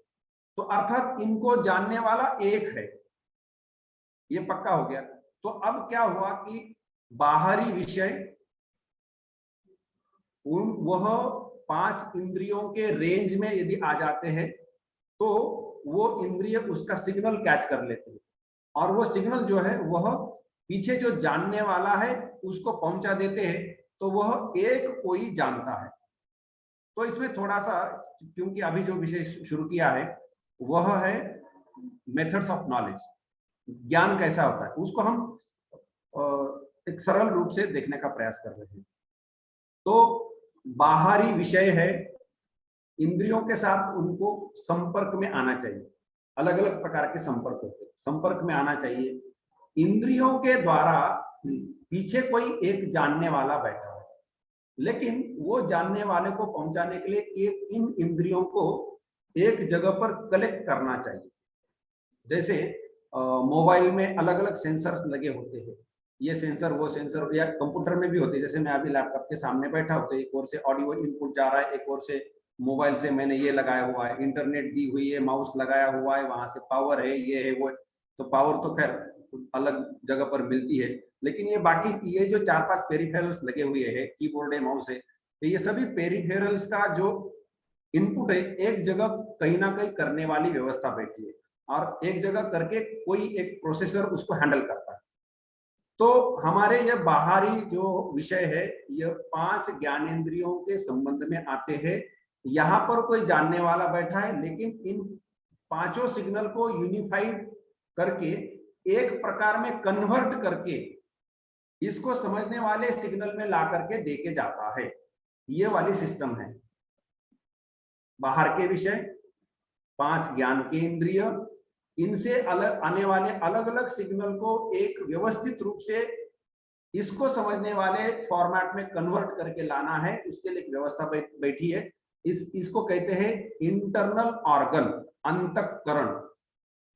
तो अर्थात इनको जानने वाला एक है, ये पक्का हो गया। तो अब क्या हुआ कि बाहरी विषय वह 5 इंद्रियों के रेंज में यदि आ जाते हैं तो वो इंद्रिय उसका सिग्नल कैच कर लेते हैं, और वो सिग्नल जो है वह पीछे जो जानने वाला है उसको पहुंचा देते हैं, तो वह एक कोई जानता है। तो इसमें थोड़ा सा, क्योंकि अभी जो विषय शुरू किया है वह है मेथड्स ऑफ नॉलेज, ज्ञान कैसा होता है, उसको हम एक सरल रूप से देखने का प्रयास कर रहे हैं। तो बाहरी विषय है, इंद्रियों के साथ उनको संपर्क में आना चाहिए। अलग अलग प्रकार के संपर्क होते हैं। संपर्क में आना चाहिए, इंद्रियों के द्वारा पीछे कोई एक जानने वाला बैठा है, लेकिन वो जानने वाले को पहुंचाने के लिए इन इंद्रियों को एक जगह पर कलेक्ट करना चाहिए। जैसे मोबाइल में अलग अलग सेंसर लगे होते हैं, ये सेंसर वो सेंसर, या कंप्यूटर में भी होते हैं। जैसे मैं अभी लैपटॉप के सामने बैठा हूं तो एक ओर से ऑडियो इनपुट जा रहा है, एक ओर से मोबाइल से मैंने ये लगाया हुआ है, इंटरनेट दी हुई है, माउस लगाया हुआ है, वहां से पावर है, ये है वो है। तो पावर तो खैर अलग जगह पर मिलती है, लेकिन ये बाकी ये जो 4-5 पेरिफेरल्स लगे हुए हैं, कीबोर्ड है, माउस है, तो ये सभी पेरिफेरल्स का जो इनपुट है एक जगह कहीं ना कहीं करने वाली व्यवस्था बैठी है, और एक जगह करके कोई एक प्रोसेसर उसको हैंडल करता है। तो हमारे ये बाहरी जो विषय है, ये 5 ज्ञानेंद्रियों के संबंध में आते हैं। यहाँ पर कोई जानने वाला बैठा है, लेकिन इन 5 सिग्नल को यूनिफाइड करके एक प्रकार में कन्वर्ट करके इसको समझने वाले सिग्नल में ला करके देके जाता है। ये वाली सिस्टम है। बाहर के विषय, 5 ज्ञान के इंद्रिय, इनसे अलग आने वाले अलग अलग सिग्नल को एक व्यवस्थित रूप से इसको समझने वाले फॉर्मेट में कन्वर्ट करके लाना है, उसके लिए एक व्यवस्था बैठी है। इसको कहते हैं इंटरनल ऑर्गन, अंतःकरण।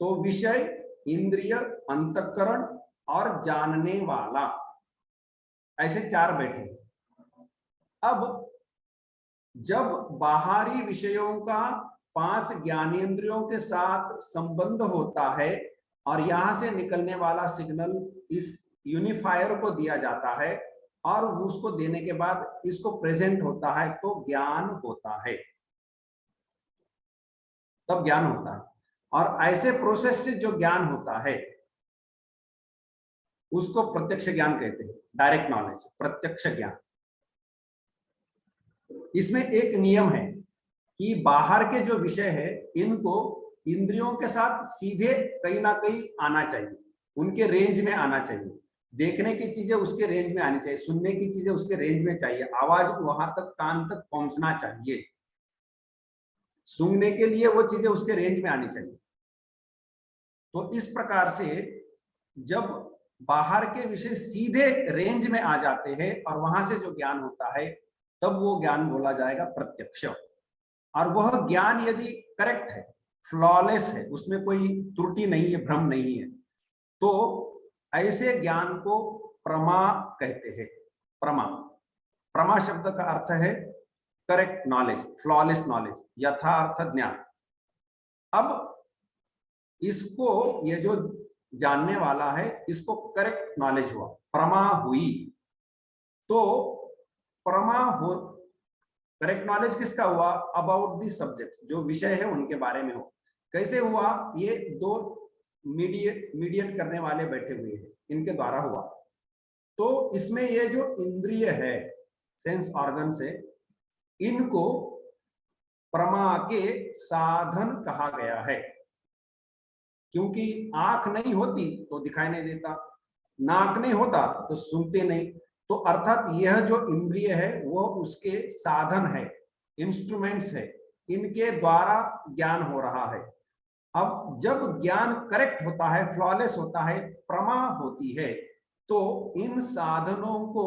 तो विषय, इंद्रिय, अंतःकरण और जानने वाला, ऐसे 4 बैठे। अब जब बाहरी विषयों का 5 ज्ञानेंद्रियों के साथ संबंध होता है और यहां से निकलने वाला सिग्नल इस यूनिफायर को दिया जाता है और उसको देने के बाद इसको प्रेजेंट होता है, तो ज्ञान होता है, तब ज्ञान होता है। और ऐसे प्रोसेस से जो ज्ञान होता है उसको प्रत्यक्ष ज्ञान कहते हैं, डायरेक्ट नॉलेज, प्रत्यक्ष ज्ञान। इसमें एक नियम है कि बाहर के जो विषय है इनको इंद्रियों के साथ सीधे कहीं ना कहीं आना चाहिए, उनके रेंज में आना चाहिए। देखने की चीजें उसके रेंज में आनी चाहिए, सुनने की चीजें उसके रेंज में चाहिए, आवाज वहां तक कान तक पहुंचना चाहिए, सुनने के लिए वो चीजें उसके रेंज में आनी चाहिए। तो इस प्रकार से जब बाहर के विषय सीधे रेंज में आ जाते हैं और वहां से जो ज्ञान होता है, तब वो ज्ञान बोला जाएगा प्रत्यक्ष। और वह ज्ञान यदि करेक्ट है, फ्लॉलेस है, उसमें कोई त्रुटि नहीं है, भ्रम नहीं है, तो ऐसे ज्ञान को प्रमा कहते हैं। प्रमा, प्रमा शब्द का अर्थ है करेक्ट नॉलेज, फ्लॉलेस नॉलेज, यथार्थ ज्ञान। अब इसको, ये जो जानने वाला है, इसको करेक्ट नॉलेज हुआ, प्रमा हुई। तो प्रमा हो, करेक्ट नॉलेज किसका हुआ? अबाउट दी सब्जेक्ट्स, जो विषय है उनके बारे में हो। कैसे हुआ? ये 2 मीडिएट करने वाले बैठे हुए हैं, इनके द्वारा हुआ। तो इसमें ये जो इंद्रिय है, सेंस ऑर्गन से, इनको प्रमा के साधन कहा गया है। क्योंकि आंख नहीं होती तो दिखाई नहीं देता, नाक नहीं होता तो सुनते नहीं, तो अर्थात यह जो इंद्रिय है वो उसके साधन है, इंस्ट्रूमेंट्स है, इनके द्वारा ज्ञान हो रहा है। अब जब ज्ञान करेक्ट होता है, फ्लॉलेस होता है, प्रमा होती है, तो इन साधनों को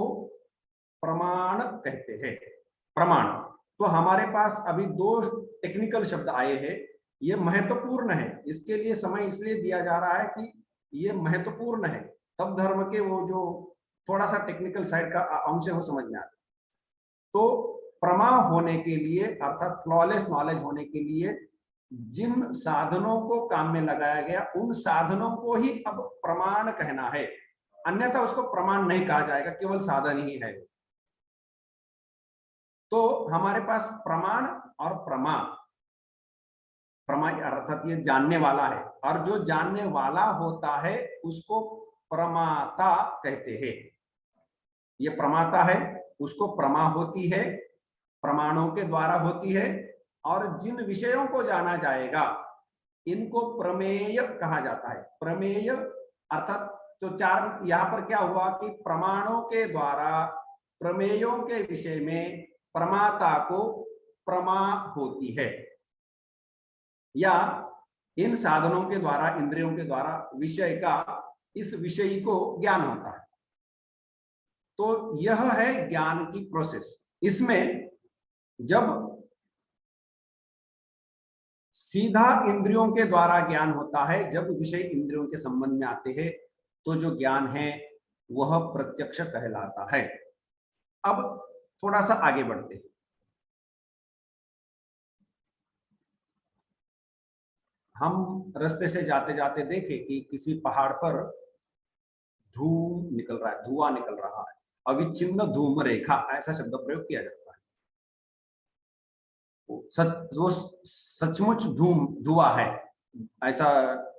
प्रमाण कहते हैं। प्रमाण। तो हमारे पास अभी 2 टेक्निकल शब्द आए हैं, ये महत्वपूर्ण है, इसके लिए समय इसलिए दिया जा रहा है कि ये महत्वपूर्ण है, तब धर्म के वो जो थोड़ा सा टेक्निकल साइड का अंश है वो समझ में आ जाए। तो प्रमा होने के लिए, अर्थात फ्लॉलेस नॉलेज होने के लिए जिन साधनों को काम में लगाया गया, उन साधनों को ही अब प्रमाण कहना है, अन्यथा उसको प्रमाण नहीं कहा जाएगा, केवल साधन ही है। तो हमारे पास प्रमाण और प्रमा, प्रमा अर्थात ये जानने वाला है, और जो जानने वाला होता है उसको प्रमाता कहते हैं। ये प्रमाता है, उसको प्रमा होती है, प्रमाणों के द्वारा होती है। और जिन विषयों को जाना जाएगा इनको प्रमेय कहा जाता है। प्रमेय अर्थात तो 4 यहां पर क्या हुआ कि प्रमाणों के द्वारा प्रमेयों के विषय में प्रमाता को प्रमा होती है, या इन साधनों के द्वारा, इंद्रियों के द्वारा विषय का, इस विषय को ज्ञान होता है। तो यह है ज्ञान की प्रोसेस। इसमें जब सीधा इंद्रियों के द्वारा ज्ञान होता है, जब विषय इंद्रियों के संबंध में आते हैं, तो जो ज्ञान है वह प्रत्यक्ष कहलाता है। अब थोड़ा सा आगे बढ़ते हैं। हम रास्ते से जाते जाते देखे कि किसी पहाड़ पर धूम निकल रहा है, धुआं निकल रहा है, अविच्छिन्न धूम रेखा, ऐसा शब्द प्रयोग किया जाता है। वो सचमुच धुआं है, ऐसा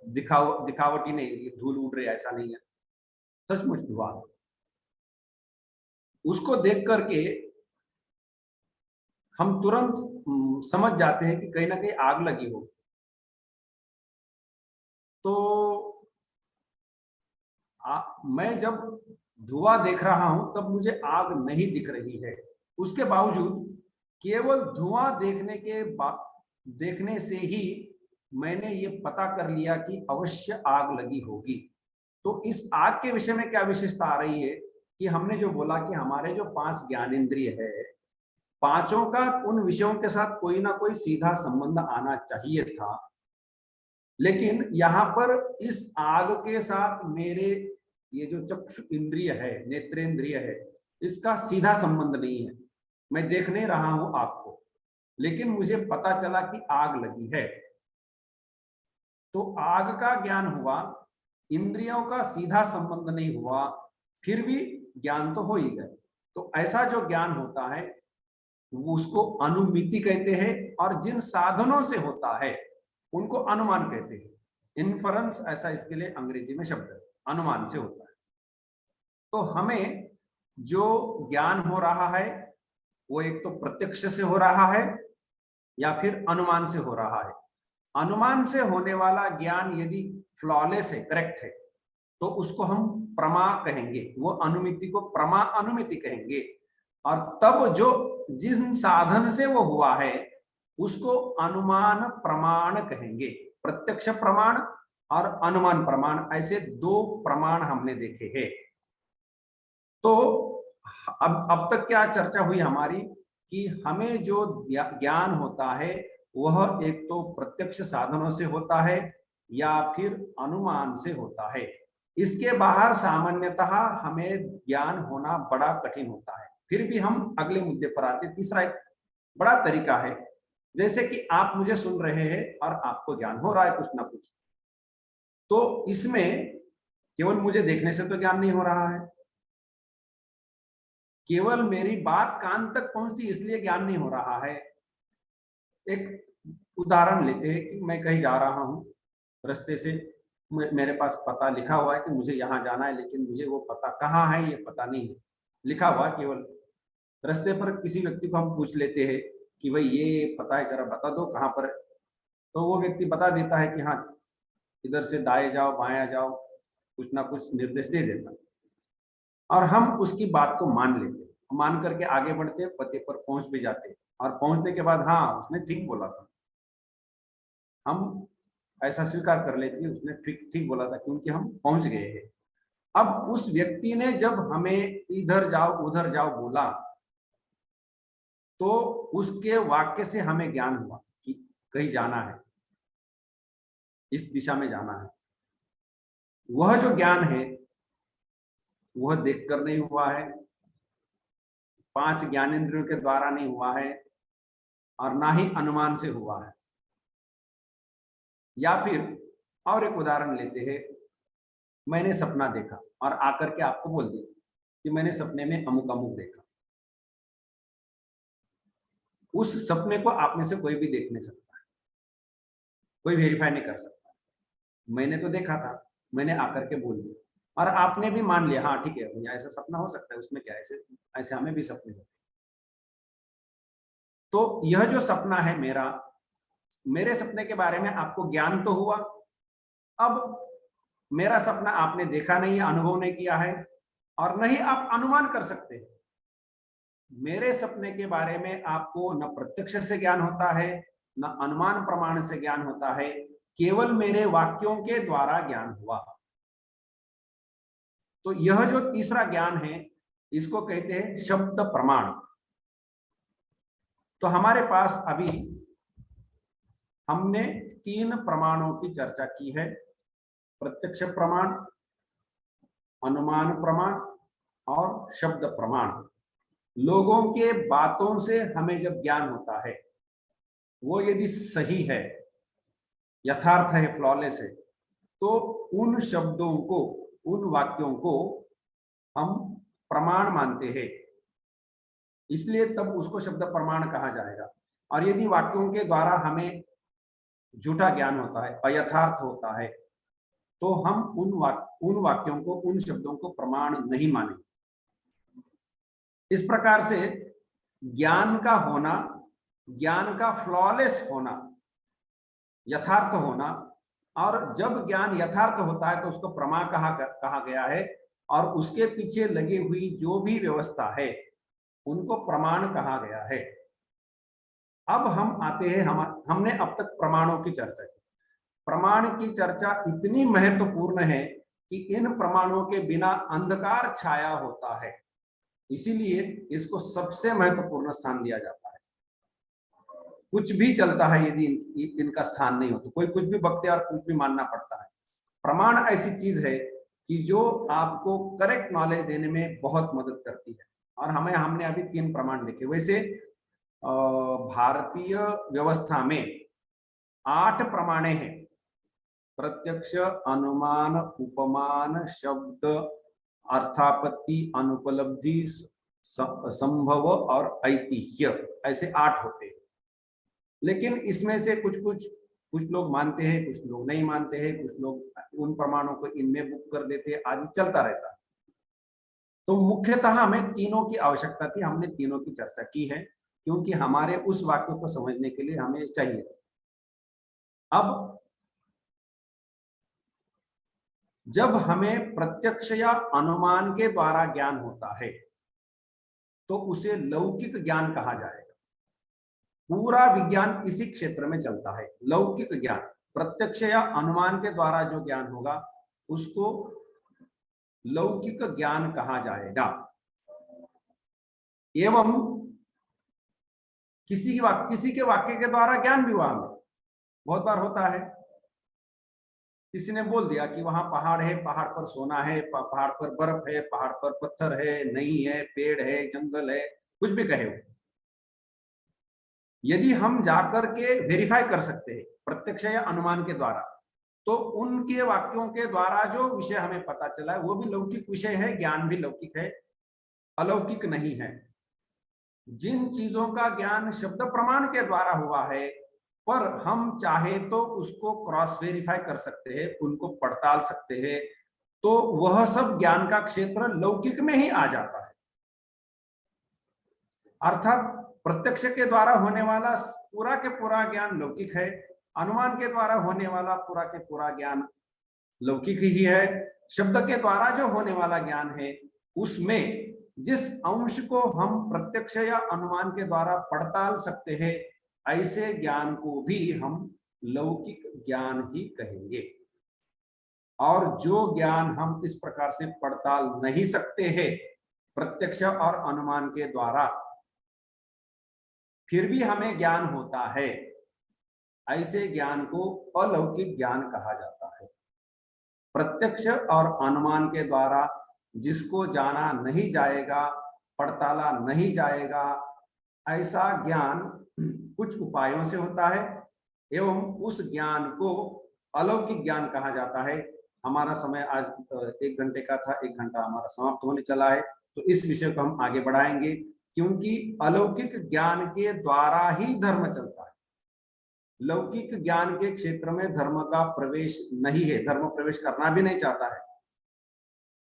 दिखावटी नहीं, ये धूल उड़ रही ऐसा नहीं है, सचमुच धुआं। उसको देख करके हम तुरंत समझ जाते हैं कि कहीं ना कहीं आग लगी हो। तो मैं जब धुआं देख रहा हूं तब मुझे आग नहीं दिख रही है। उसके बावजूद केवल धुआं देखने से ही मैंने ये पता कर लिया कि अवश्य आग लगी होगी। तो इस आग के विषय में क्या विशेषता आ रही है कि हमने जो बोला कि हमारे जो 5 ज्ञानेंद्रिय है, पांचों का उन विषयों के साथ कोई ना कोई सीधा संबंध आना चाहिए था, लेकिन यहां पर इस आग के साथ मेरे ये जो चक्षु इंद्रिय है, नेत्रेंद्रिय है, इसका सीधा संबंध नहीं है। मैं देख नहीं रहा हूं आपको, लेकिन मुझे पता चला कि आग लगी है। तो आग का ज्ञान हुआ, इंद्रियों का सीधा संबंध नहीं हुआ, फिर भी ज्ञान तो हो ही गए। तो ऐसा जो ज्ञान होता है उसको अनुमिति कहते हैं, और जिन साधनों से होता है उनको अनुमान कहते हैं। इन्फरेंस ऐसा इसके लिए अंग्रेजी में शब्द है, अनुमान से होता है। तो हमें जो ज्ञान हो रहा है वो एक तो प्रत्यक्ष से हो रहा है या फिर अनुमान से हो रहा है। अनुमान से होने वाला ज्ञान यदि फ्लॉलेस है, करेक्ट है, तो उसको हम प्रमा कहेंगे, वो अनुमिति को प्रमा अनुमिति कहेंगे। और तब जो जिन साधन से वो हुआ है उसको अनुमान प्रमाण कहेंगे। प्रत्यक्ष प्रमाण और अनुमान प्रमाण, ऐसे 2 प्रमाण हमने देखे हैं। तो अब तक क्या चर्चा हुई हमारी कि हमें जो ज्ञान होता है वह एक तो प्रत्यक्ष साधनों से होता है या फिर अनुमान से होता है। इसके बाहर सामान्यतः हमें ज्ञान होना बड़ा कठिन होता है। फिर भी हम अगले मुद्दे पर आते। तीसरा एक बड़ा तरीका है, जैसे कि आप मुझे सुन रहे हैं और आपको ज्ञान हो रहा है कुछ ना कुछ, तो इसमें केवल मुझे देखने से तो ज्ञान नहीं हो रहा है, केवल मेरी बात कान तक पहुंचती इसलिए ज्ञान नहीं हो रहा है। एक उदाहरण लेते हैं कि मैं कहीं जा रहा हूं, रास्ते से मेरे पास पता लिखा हुआ है कि मुझे यहाँ जाना है, लेकिन मुझे वो पता कहाँ है ये पता नहीं है, लिखा हुआ केवल। रास्ते पर किसी व्यक्ति को हम पूछ लेते हैं कि भाई ये पता है, जरा बता दो कहाँ पर है, तो वो व्यक्ति बता देता है कि हाँ इधर से दाएं जाओ बायां जाओ, कुछ ना कुछ निर्देश दे देता, और हम उसकी बात को मान लेते, मान करके आगे बढ़ते, पते पर पहुंच भी जाते, और पहुंचने के बाद हाँ उसने ठीक बोला था, हम ऐसा स्वीकार कर लेते कि उसने ठीक ठीक बोला था क्योंकि हम पहुंच गए हैं। अब उस व्यक्ति ने जब हमें इधर जाओ उधर जाओ बोला, तो उसके वाक्य से हमें ज्ञान हुआ कि कहीं जाना है, इस दिशा में जाना है। वह जो ज्ञान है वह देखकर नहीं हुआ है, 5 ज्ञानेंद्रियों के द्वारा नहीं हुआ है, और ना ही अनुमान से हुआ है। या फिर और एक उदाहरण लेते हैं, मैंने सपना देखा और आकर के आपको बोल दिया कि मैंने सपने में अमुक अमुक देखा। उस सपने को आप में से कोई भी देख नहीं सकता है, कोई वेरीफाई नहीं कर सकता। मैंने तो देखा था, मैंने आकर के बोल दिया और आपने भी मान लिया, हाँ ठीक है भैया ऐसा सपना हो सकता है, उसमें क्या, ऐसे ऐसे हमें भी सपने होते। तो यह जो सपना है मेरा, मेरे सपने के बारे में आपको ज्ञान तो हुआ। अब मेरा सपना आपने देखा नहीं है, अनुभव नहीं किया है, और नहीं आप अनुमान कर सकते हैं। मेरे सपने के बारे में आपको न प्रत्यक्ष से ज्ञान होता है, न अनुमान प्रमाण से ज्ञान होता है, केवल मेरे वाक्यों के द्वारा ज्ञान हुआ। तो यह जो तीसरा ज्ञान है इसको कहते हैं शब्द प्रमाण। तो हमारे पास अभी हमने 3 प्रमाणों की चर्चा की है, प्रत्यक्ष प्रमाण, अनुमान प्रमाण और शब्द प्रमाण। लोगों के बातों से हमें जब ज्ञान होता है, वो यदि सही है, यथार्थ है, फ्लॉलेस है, तो उन शब्दों को, उन वाक्यों को हम प्रमाण मानते हैं, इसलिए तब उसको शब्द प्रमाण कहा जाएगा। और यदि वाक्यों के द्वारा हमें झूठा ज्ञान होता है, अयथार्थ होता है, तो हम उन वाक्यों को, उन शब्दों को प्रमाण नहीं मानेंगे। इस प्रकार से ज्ञान का होना, ज्ञान का फ्लॉलेस होना, यथार्थ होना, और जब ज्ञान यथार्थ होता है तो उसको प्रमा कहा गया है, और उसके पीछे लगी हुई जो भी व्यवस्था है उनको प्रमाण कहा गया है। अब हम आते हैं, हमने अब तक प्रमाणों की चर्चा की। प्रमाण की चर्चा इतनी महत्वपूर्ण है कि इन प्रमाणों के बिना अंधकार छाया होता है, इसीलिए इसको सबसे महत्वपूर्ण स्थान दिया जाता है। कुछ भी चलता है यदि इनका स्थान नहीं हो तो कोई कुछ भी बकते और कुछ भी मानना पड़ता है। प्रमाण ऐसी चीज है कि जो आपको करेक्ट नॉलेज देने में बहुत मदद करती है। और हमने अभी 3 प्रमाण देखे। वैसे भारतीय व्यवस्था में 8 प्रमाणे हैं, प्रत्यक्ष, अनुमान, उपमान, शब्द, अर्थापत्ति, अनुपलब्धि, संभव और ऐतिह्य, ऐसे 8 होते हैं। लेकिन इसमें से कुछ लोग मानते हैं, कुछ लोग नहीं मानते हैं, कुछ लोग उन प्रमाणों को इनमें बुक कर देते हैं, आदि चलता रहता है। तो मुख्यतः हमें तीनों की आवश्यकता थी, हमने तीनों की चर्चा की है, क्योंकि हमारे उस वाक्य को समझने के लिए हमें चाहिए। अब जब हमें प्रत्यक्ष या अनुमान के द्वारा ज्ञान होता है तो उसे लौकिक ज्ञान कहा जाएगा। पूरा विज्ञान इसी क्षेत्र में चलता है, लौकिक ज्ञान। प्रत्यक्ष या अनुमान के द्वारा जो ज्ञान होगा उसको लौकिक ज्ञान कहा जाएगा। एवं किसी के वाक्य के द्वारा ज्ञान भी हुआ हमें, बहुत बार होता है। किसी ने बोल दिया कि वहां पहाड़ है, पहाड़ पर सोना है, पहाड़ पर बर्फ है, पहाड़ पर पत्थर है, नहीं है, पेड़ है, जंगल है, कुछ भी कहे। यदि हम जाकर के वेरीफाई कर सकते हैं प्रत्यक्ष या अनुमान के द्वारा, तो उनके वाक्यों के द्वारा जो विषय हमें पता चला है वो भी लौकिक विषय है, ज्ञान भी लौकिक है, अलौकिक नहीं है। जिन चीजों का ज्ञान शब्द प्रमाण के द्वारा हुआ है, पर हम चाहे तो उसको क्रॉस वेरीफाई कर सकते हैं, उनको पड़ताल सकते हैं, तो वह सब ज्ञान का क्षेत्र लौकिक में ही आ जाता है। अर्थात प्रत्यक्ष के द्वारा होने वाला पूरा के पूरा ज्ञान लौकिक है, अनुमान के द्वारा होने वाला पूरा के पूरा ज्ञान लौकिक ही है, शब्द के द्वारा जो होने वाला ज्ञान है उसमें जिस अंश को हम प्रत्यक्ष या अनुमान के द्वारा पड़ताल सकते हैं, ऐसे ज्ञान को भी हम लौकिक ज्ञान ही कहेंगे। और जो ज्ञान हम इस प्रकार से पड़ताल नहीं सकते हैं प्रत्यक्ष और अनुमान के द्वारा, फिर भी हमें ज्ञान होता है, ऐसे ज्ञान को अलौकिक ज्ञान कहा जाता है। प्रत्यक्ष और अनुमान के द्वारा जिसको जाना नहीं जाएगा, पड़ताला नहीं जाएगा, ऐसा ज्ञान कुछ उपायों से होता है, एवं उस ज्ञान को अलौकिक ज्ञान कहा जाता है। हमारा समय आज 1 घंटे का था, 1 घंटा हमारा समाप्त होने चला है, तो इस विषय को हम आगे बढ़ाएंगे, क्योंकि अलौकिक ज्ञान के द्वारा ही धर्म चलता है। लौकिक ज्ञान के क्षेत्र में धर्म का प्रवेश नहीं है, धर्म प्रवेश करना भी नहीं चाहता है।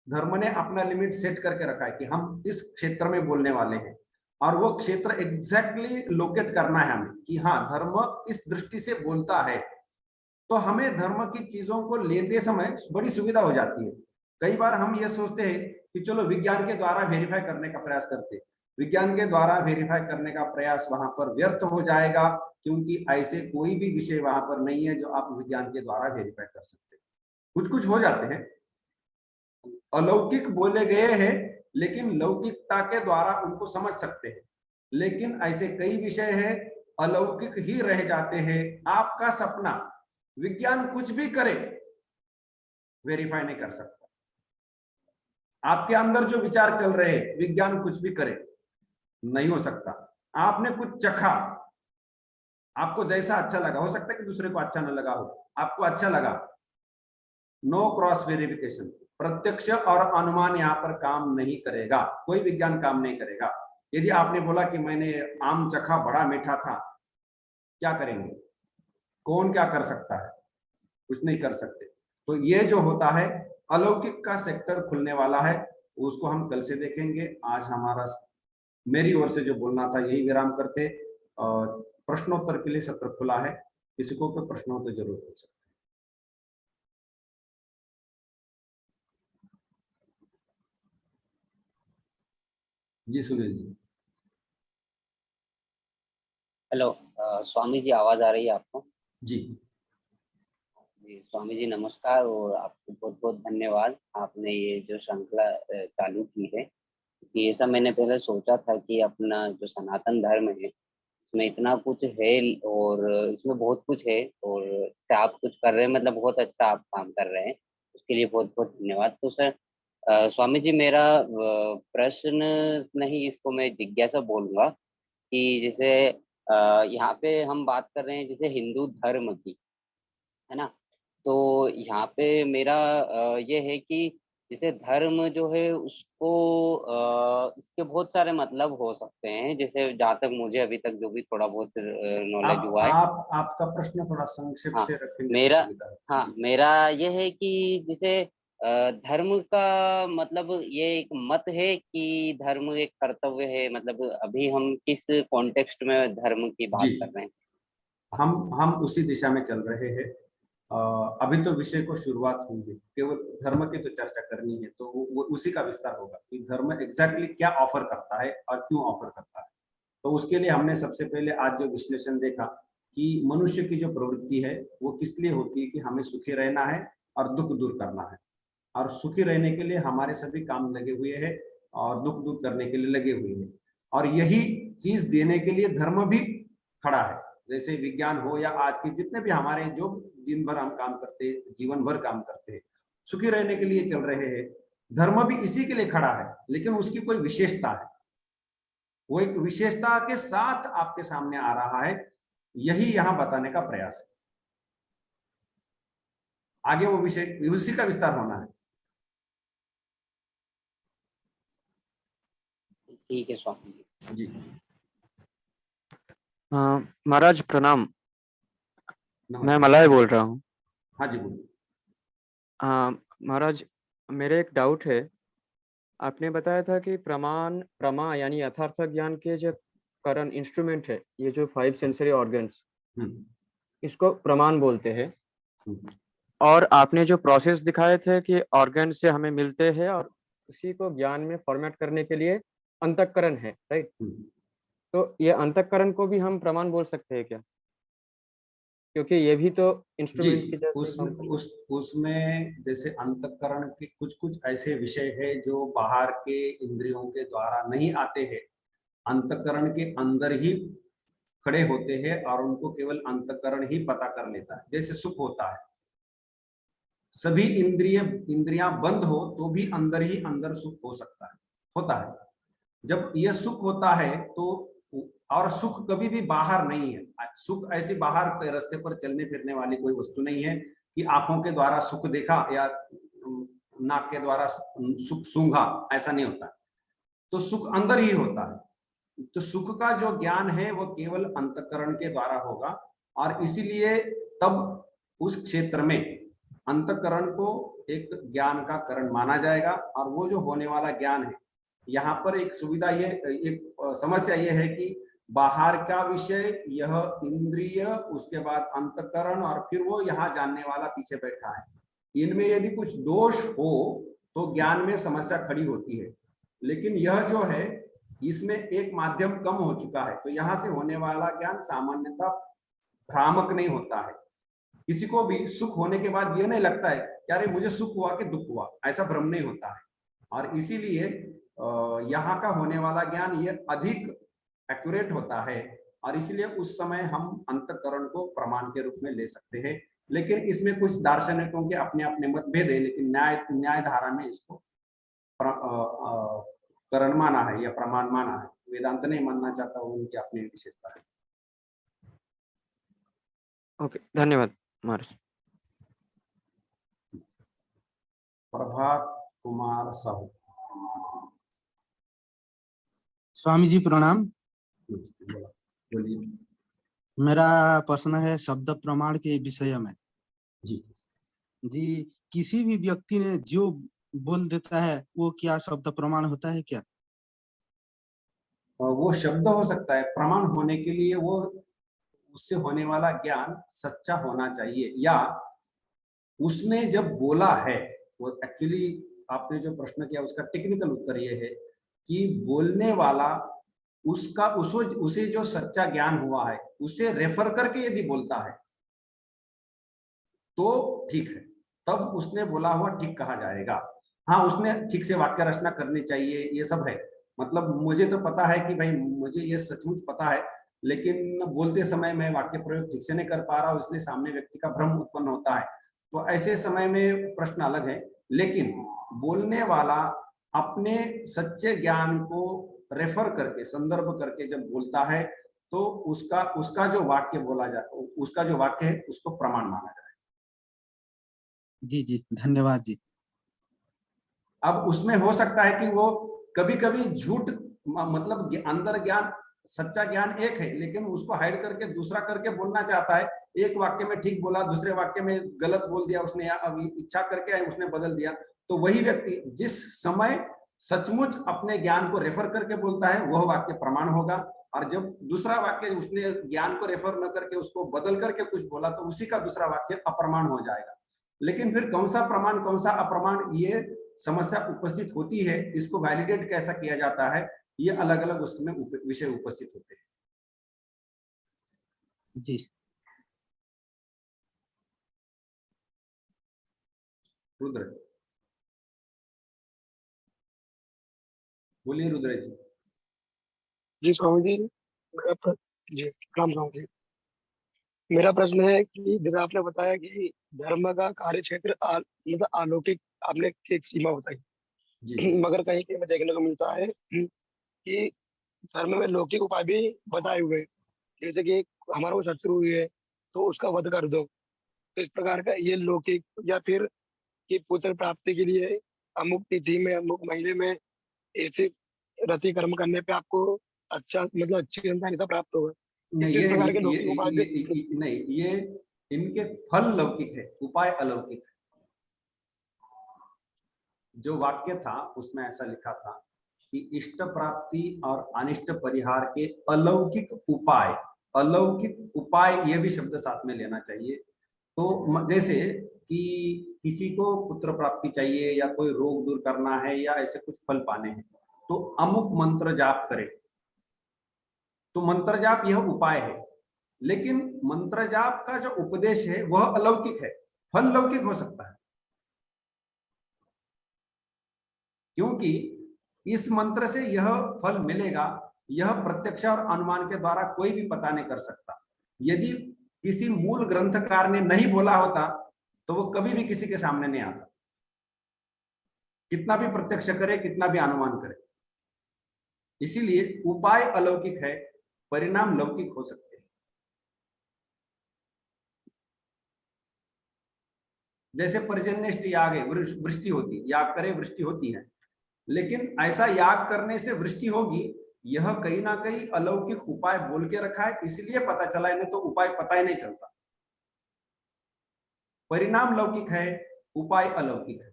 धर्म ने अपना लिमिट सेट करके रखा है कि हम इस क्षेत्र में बोलने वाले हैं, और वो क्षेत्र एग्जैक्टली लोकेट करना है हमें कि हाँ, धर्म इस दृष्टि से बोलता है। तो हमें धर्म की चीजों को लेते समय बड़ी सुविधा हो जाती है। कई बार हम ये सोचते हैं कि चलो विज्ञान के द्वारा वेरीफाई करने का प्रयास करते हैं। विज्ञान के द्वारा वेरीफाई करने का प्रयास वहां पर व्यर्थ हो जाएगा, क्योंकि ऐसे कोई भी विषय वहां पर नहीं है जो आप विज्ञान के द्वारा वेरीफाई कर सकते। कुछ कुछ हो जाते हैं, अलौकिक बोले गए हैं, लेकिन लौकिकता के द्वारा उनको समझ सकते हैं, लेकिन ऐसे कई विषय हैं अलौकिक ही रह जाते हैं। आपका सपना विज्ञान कुछ भी करे वेरीफाई नहीं कर सकता। आपके अंदर जो विचार चल रहे हैं विज्ञान कुछ भी करे नहीं हो सकता। आपने कुछ चखा, आपको जैसा अच्छा लगा, हो सकता है कि दूसरे को अच्छा न लगा हो, आपको अच्छा लगा, नो क्रॉस वेरिफिकेशन, प्रत्यक्ष और अनुमान यहाँ पर काम नहीं करेगा, कोई विज्ञान काम नहीं करेगा। यदि आपने बोला कि मैंने आम चखा बड़ा मीठा था, क्या करेंगे? कौन क्या कर सकता है? कुछ नहीं कर सकते। तो ये जो होता है अलौकिक का सेक्टर खुलने वाला है, उसको हम कल से देखेंगे। आज हमारा मेरी ओर से जो बोलना था यही विराम करते, और प्रश्नोत्तर के लिए सत्र खुला है, किसी को कोई प्रश्न हो तो जरूर पूछ सकते। जी सुनील जी। हेलो स्वामी जी, आवाज आ रही है आपको? जी जी स्वामी जी नमस्कार, और आपको बहुत बहुत धन्यवाद। आपने ये जो श्रृंखला चालू की है, कि ये सब मैंने पहले सोचा था कि अपना जो सनातन धर्म है इसमें इतना कुछ है, और इसमें बहुत कुछ है, और इससे आप कुछ कर रहे हैं, मतलब बहुत अच्छा आप काम कर रहे हैं, उसके लिए बहुत बहुत धन्यवाद। तो सर स्वामी जी, मेरा प्रश्न नहीं, इसको मैं जिज्ञासा बोलूंगा कि जैसे यहाँ पे हम बात कर रहे हैं जैसे हिंदू धर्म की, है ना? तो यहाँ पे मेरा ये है कि जैसे धर्म जो है उसको इसके बहुत सारे मतलब हो सकते हैं, जैसे जहाँ तक मुझे अभी तक जो भी थोड़ा बहुत नॉलेज हुआ है। आपका प्रश्न थोड़ा संक्षेप हाँ से रखेंगे तो मेरा सुविधा है। हाँ जी मेरा ये है कि जैसे धर्म का मतलब ये एक मत है कि धर्म एक कर्तव्य है, मतलब अभी हम किस कॉन्टेक्स्ट में धर्म की जी, बात कर रहे हैं? हम उसी दिशा में चल रहे हैं। अभी तो विषय को शुरुआत हुई है, केवल धर्म की तो चर्चा करनी है, तो वो उसी का विस्तार होगा कि धर्म एग्जैक्टली क्या ऑफर करता है और क्यों ऑफर करता है। तो उसके लिए हमने सबसे पहले आज जो विश्लेषण देखा कि मनुष्य की जो प्रवृत्ति है वो किस लिए होती है, कि हमें सुखी रहना है और दुख दूर करना है, और सुखी रहने के लिए हमारे सभी काम लगे हुए हैं और दुख दूर करने के लिए लगे हुए हैं, और यही चीज देने के लिए धर्म भी खड़ा है। जैसे विज्ञान हो या आज के जितने भी हमारे जो दिन भर हम काम करते, जीवन भर काम करते हैं, सुखी रहने के लिए चल रहे हैं, धर्म भी इसी के लिए खड़ा है, लेकिन उसकी कोई विशेषता है, वो एक विशेषता के साथ आपके सामने आ रहा है, यही यहां बताने का प्रयास है। आगे वो विषय उसी का विस्तार होना है। ठीक है स्वामी जी। जी महाराज प्रणाम। मैं नमस्कार। मलाय बोल रहा हूँ। हाँ जी बोलिए। महाराज, मेरे एक डाउट है। आपने बताया था कि प्रमा यानी यथार्थ ज्ञान के जो करण इंस्ट्रूमेंट है, ये जो 5 सेंसरी ऑर्गन्स, हम्म, इसको प्रमाण बोलते हैं। हम्म, और आपने जो प्रोसेस दिखाए थे कि ऑर्गन से हमें मिलते हैं और उसी को ज्ञान में फॉर्मेट करने के लिए अंतःकरण है, राइट? हम्म। तो ये अंतःकरण को भी हम प्रमाण बोल सकते हैं क्या? क्योंकि ये भी तो जी, इंस्ट्रूमेंट की जैसे काम उसमें करता है। उसमें जैसे अंतःकरण के कुछ कुछ ऐसे विषय है जो बाहर के इंद्रियों के द्वारा नहीं आते हैं, अंतःकरण के अंदर ही खड़े होते हैं और उनको केवल अंतःकरण ही पता कर लेता है। जैसे सुख होता है, सभी इंद्रियां बंद हो तो भी अंदर ही अंदर सुख हो सकता है, होता है। जब यह सुख होता है तो, और सुख कभी भी बाहर नहीं है, सुख ऐसी बाहर के रास्ते पर चलने फिरने वाली कोई वस्तु नहीं है कि आंखों के द्वारा सुख देखा या नाक के द्वारा सुख सूंघा, ऐसा नहीं होता। तो सुख अंदर ही होता है। तो सुख का जो ज्ञान है वो केवल अंतःकरण के द्वारा होगा, और इसीलिए तब उस क्षेत्र में अंतःकरण को एक ज्ञान का करण माना जाएगा। और वो जो होने वाला ज्ञान है, यहाँ पर एक सुविधा ये, एक समस्या ये है कि बाहर का विषय, यह इंद्रिय, उसके बाद अंतःकरण, और फिर वो यहाँ जानने वाला पीछे बैठा है, इनमें यदि कुछ दोष हो तो ज्ञान में समस्या खड़ी होती है। लेकिन यह जो है इसमें एक माध्यम कम हो चुका है, तो यहाँ से होने वाला ज्ञान सामान्यतः भ्रामक नहीं होता है। किसी को भी सुख होने के बाद ये नहीं लगता है कि अरे मुझे सुख हुआ कि दुख हुआ, ऐसा भ्रम नहीं होता है। और इसीलिए यहाँ का होने वाला ज्ञान ये अधिक एक्यूरेट होता है, और इसलिए उस समय हम अंतःकरण को प्रमाण के रूप में ले सकते हैं। लेकिन इसमें कुछ दार्शनिकों के अपने अपने मतभेद है, लेकिन न्याय धारा में इसको करण माना है या प्रमाण माना है। वेदांत नहीं मानना चाहता, वो उनकी अपनी विशेषता है। ओके, धन्यवाद महाराज। प्रभात कुमार साहू। स्वामी जी प्रणाम। बोलिए। मेरा प्रश्न है शब्द प्रमाण के विषय में। जी जी, किसी भी व्यक्ति ने जो बोल देता है वो क्या शब्द प्रमाण होता है क्या? वो शब्द हो सकता है, प्रमाण होने के लिए वो उससे होने वाला ज्ञान सच्चा होना चाहिए, या उसने जब बोला है, वो एक्चुअली आपने जो प्रश्न किया उसका टेक्निकल उत्तर ये है कि बोलने वाला उसका उसे जो सच्चा ज्ञान हुआ है उसे रेफर करके यदि बोलता है तो ठीक है, तब उसने बोला हुआ ठीक कहा जाएगा। हाँ, उसने ठीक से वाक्य रचना करनी चाहिए, ये सब है। मतलब मुझे तो पता है कि भाई मुझे ये सचमुच पता है, लेकिन बोलते समय मैं वाक्य प्रयोग ठीक से नहीं कर पा रहा हूँ, इसलिए सामने व्यक्ति का भ्रम उत्पन्न होता है, तो ऐसे समय में प्रश्न अलग है। लेकिन बोलने वाला अपने सच्चे ज्ञान को रेफर करके, संदर्भ करके जब बोलता है तो उसका जो वाक्य बोला जाता, उसका जो वाक्य है उसको प्रमाण माना जाए। जी जी, धन्यवाद जी। अब उसमें हो सकता है कि वो कभी कभी झूठ, मतलब अंदर ज्ञान, सच्चा ज्ञान एक है, लेकिन उसको हाइड करके दूसरा करके बोलना चाहता है। एक वाक्य में ठीक बोला, दूसरे वाक्य में गलत बोल दिया उसने, या अब इच्छा करके उसने बदल दिया। तो वही व्यक्ति जिस समय सचमुच अपने ज्ञान को रेफर करके बोलता है वह वाक्य प्रमाण होगा, और जब दूसरा वाक्य उसने ज्ञान को रेफर न करके उसको बदल करके कुछ बोला तो उसी का दूसरा वाक्य अप्रमाण हो जाएगा। लेकिन फिर कौन सा प्रमाण कौन सा अप्रमाण, ये समस्या उपस्थित होती है। इसको वैलिडेट कैसा किया जाता है, ये अलग अलग उसमें विषय उपस्थित होते हैं। जी, रुद्र बोलिए। रुद्र जी। जी स्वामी जी, जी राम स्वामी जी, मेरा प्रश्न है कि जैसे आपने बताया कि धर्म का कार्य क्षेत्र मतलब अलौकिक, आपने एक सीमा बताई, जी मगर कहीं कहीं में देखने को मिलता है कि धर्म में लौकिक उपाय भी बताए हुए हैं। जैसे कि हमारा वो शत्रु हुई है तो उसका वध कर दो, तो इस प्रकार का ये लौकिक, या फिर कि पुत्र प्राप्ति के लिए अमुक तिथि में अमुक महीने में ऐसे रति कर्म करने पे आपको अच्छा, मतलब अच्छी संतान ऐसा प्राप्त होगा। नहीं, इसी प्रकार के लौकिक उपाय नहीं, ये इनके फल लौकिक है, उपाय अलौकिक है। जो वाक्य था उसमें ऐसा लिखा था कि इष्ट प्राप्ति और अनिष्ट परिहार के अलौकिक उपाय, अलौकिक उपाय ये भी शब्द साथ में लेना चाहिए। तो जैसे कि किसी को पुत्र प्राप्ति चाहिए या कोई रोग दूर करना है या ऐसे कुछ फल पाने हैं, तो अमुक मंत्र जाप करे, तो मंत्र जाप यह उपाय है। लेकिन मंत्र जाप का जो उपदेश है वह अलौकिक है, फल लौकिक हो सकता है, क्योंकि इस मंत्र से यह फल मिलेगा, यह प्रत्यक्ष और अनुमान के द्वारा कोई भी पता नहीं कर सकता। यदि किसी मूल ग्रंथकार ने नहीं बोला होता तो वो कभी भी किसी के सामने नहीं आता, कितना भी प्रत्यक्ष करे, कितना भी अनुमान करे। इसीलिए उपाय अलौकिक है, परिणाम लौकिक हो सकते हैं। जैसे पर्जन्यष्टि याग है, वृष्टि होती, याग करे वृष्टि होती है, लेकिन ऐसा याग करने से वृष्टि होगी, यह कहीं ना कहीं अलौकिक उपाय बोल के रखा है, इसलिए पता चला है, नहीं तो उपाय पता ही नहीं चलता। परिणाम लौकिक है, उपाय अलौकिक है।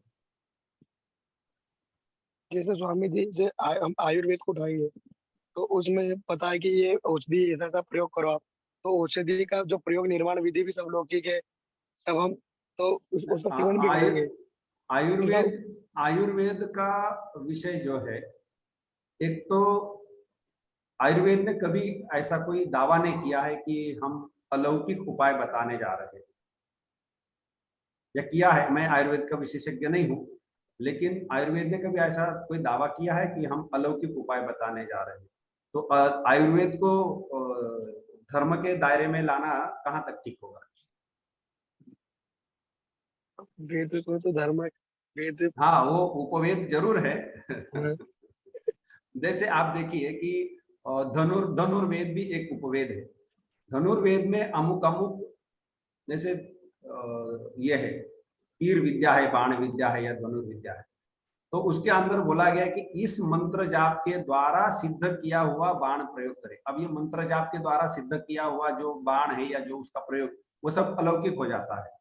जैसे स्वामी जी, जैसे हम आयुर्वेद को उठाएंगे तो उसमें पता है कि ये औषधि ऐसा ऐसा प्रयोग करो आप, तो औषधि का जो प्रयोग निर्माण विधि भी सब लौकिक है, सब हम तो उसका सेवन भी करेंगे। आयुर्वेद का विषय जो है, एक तो आयुर्वेद ने कभी ऐसा कोई दावा नहीं किया है कि हम अलौकिक उपाय बताने जा रहे हैं, या किया है। मैं आयुर्वेद का विशेषज्ञ नहीं हूं, लेकिन आयुर्वेद ने कभी ऐसा कोई दावा किया है कि हम अलौकिक उपाय बताने जा रहे हैं। तो आयुर्वेद को धर्म के दायरे में लाना कहाँ तक ठीक होगा? वेद में तो धर्म वेद हाँ, वो उपवेद जरूर है। हाँ, जैसे आप देखिए कि धनुर्वेद भी एक उपवेद है। धनुर्वेद में अमुक अमुक, जैसे ये है, तीर विद्या है, बाण विद्या है या धनुर्विद्या है, तो उसके अंदर बोला गया है कि इस मंत्र जाप के द्वारा सिद्ध किया हुआ बाण प्रयोग करें। अब ये मंत्र जाप के द्वारा सिद्ध किया हुआ जो बाण है या जो उसका प्रयोग, वो सब अलौकिक हो जाता है।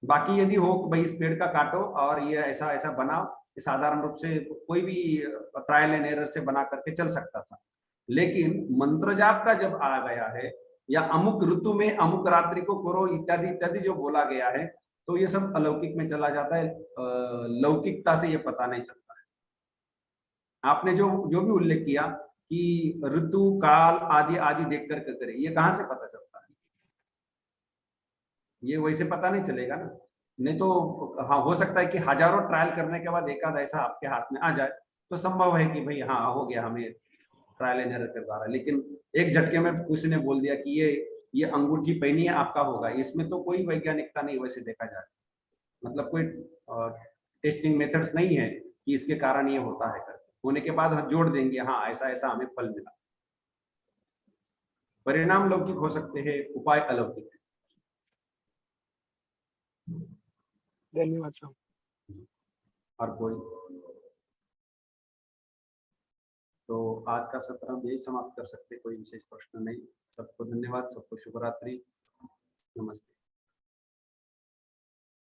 बाकी यदि हो कि भाई इस पेड़ का काटो और ये ऐसा ऐसा बनाओ, ये साधारण रूप से कोई भी ट्रायल एंड एरर से बना करके चल सकता था। लेकिन मंत्र जाप का जब आ गया है, या अमुक ऋतु में अमुक रात्रि को करो इत्यादि इत्यादि जो बोला गया है, तो ये सब अलौकिक में चला जाता है। लौकिकता से ये पता नहीं चलता है। आपने जो जो भी उल्लेख किया कि ऋतु काल आदि आदि देख करके करें, ये कहाँ से पता चलता है? ये वैसे पता नहीं चलेगा ना। नहीं तो हाँ, हो सकता है कि हजारों ट्रायल करने के बाद एक आध ऐसा आपके हाथ में आ जाए, तो संभव है कि भाई हाँ हो गया, हमें ट्रायल एंड एरर के द्वारा। लेकिन एक झटके में किसी ने बोल दिया कि ये अंगूठी पहनी है आपका होगा, इसमें तो कोई वैज्ञानिकता नहीं वैसे देखा जाए। मतलब कोई टेस्टिंग मेथड्स नहीं है कि इसके कारण ये होता है करके, होने के बाद हम जोड़ देंगे हाँ ऐसा ऐसा हमें फल मिला। परिणाम लौकिक हो सकते हैं, उपाय अलौकिक है। धन्यवाद साहब। और कोई? तो आज का सत्र हम यही समाप्त कर सकते, कोई विशेष प्रश्न नहीं। सबको धन्यवाद, सबको शुभ रात्रि, नमस्ते।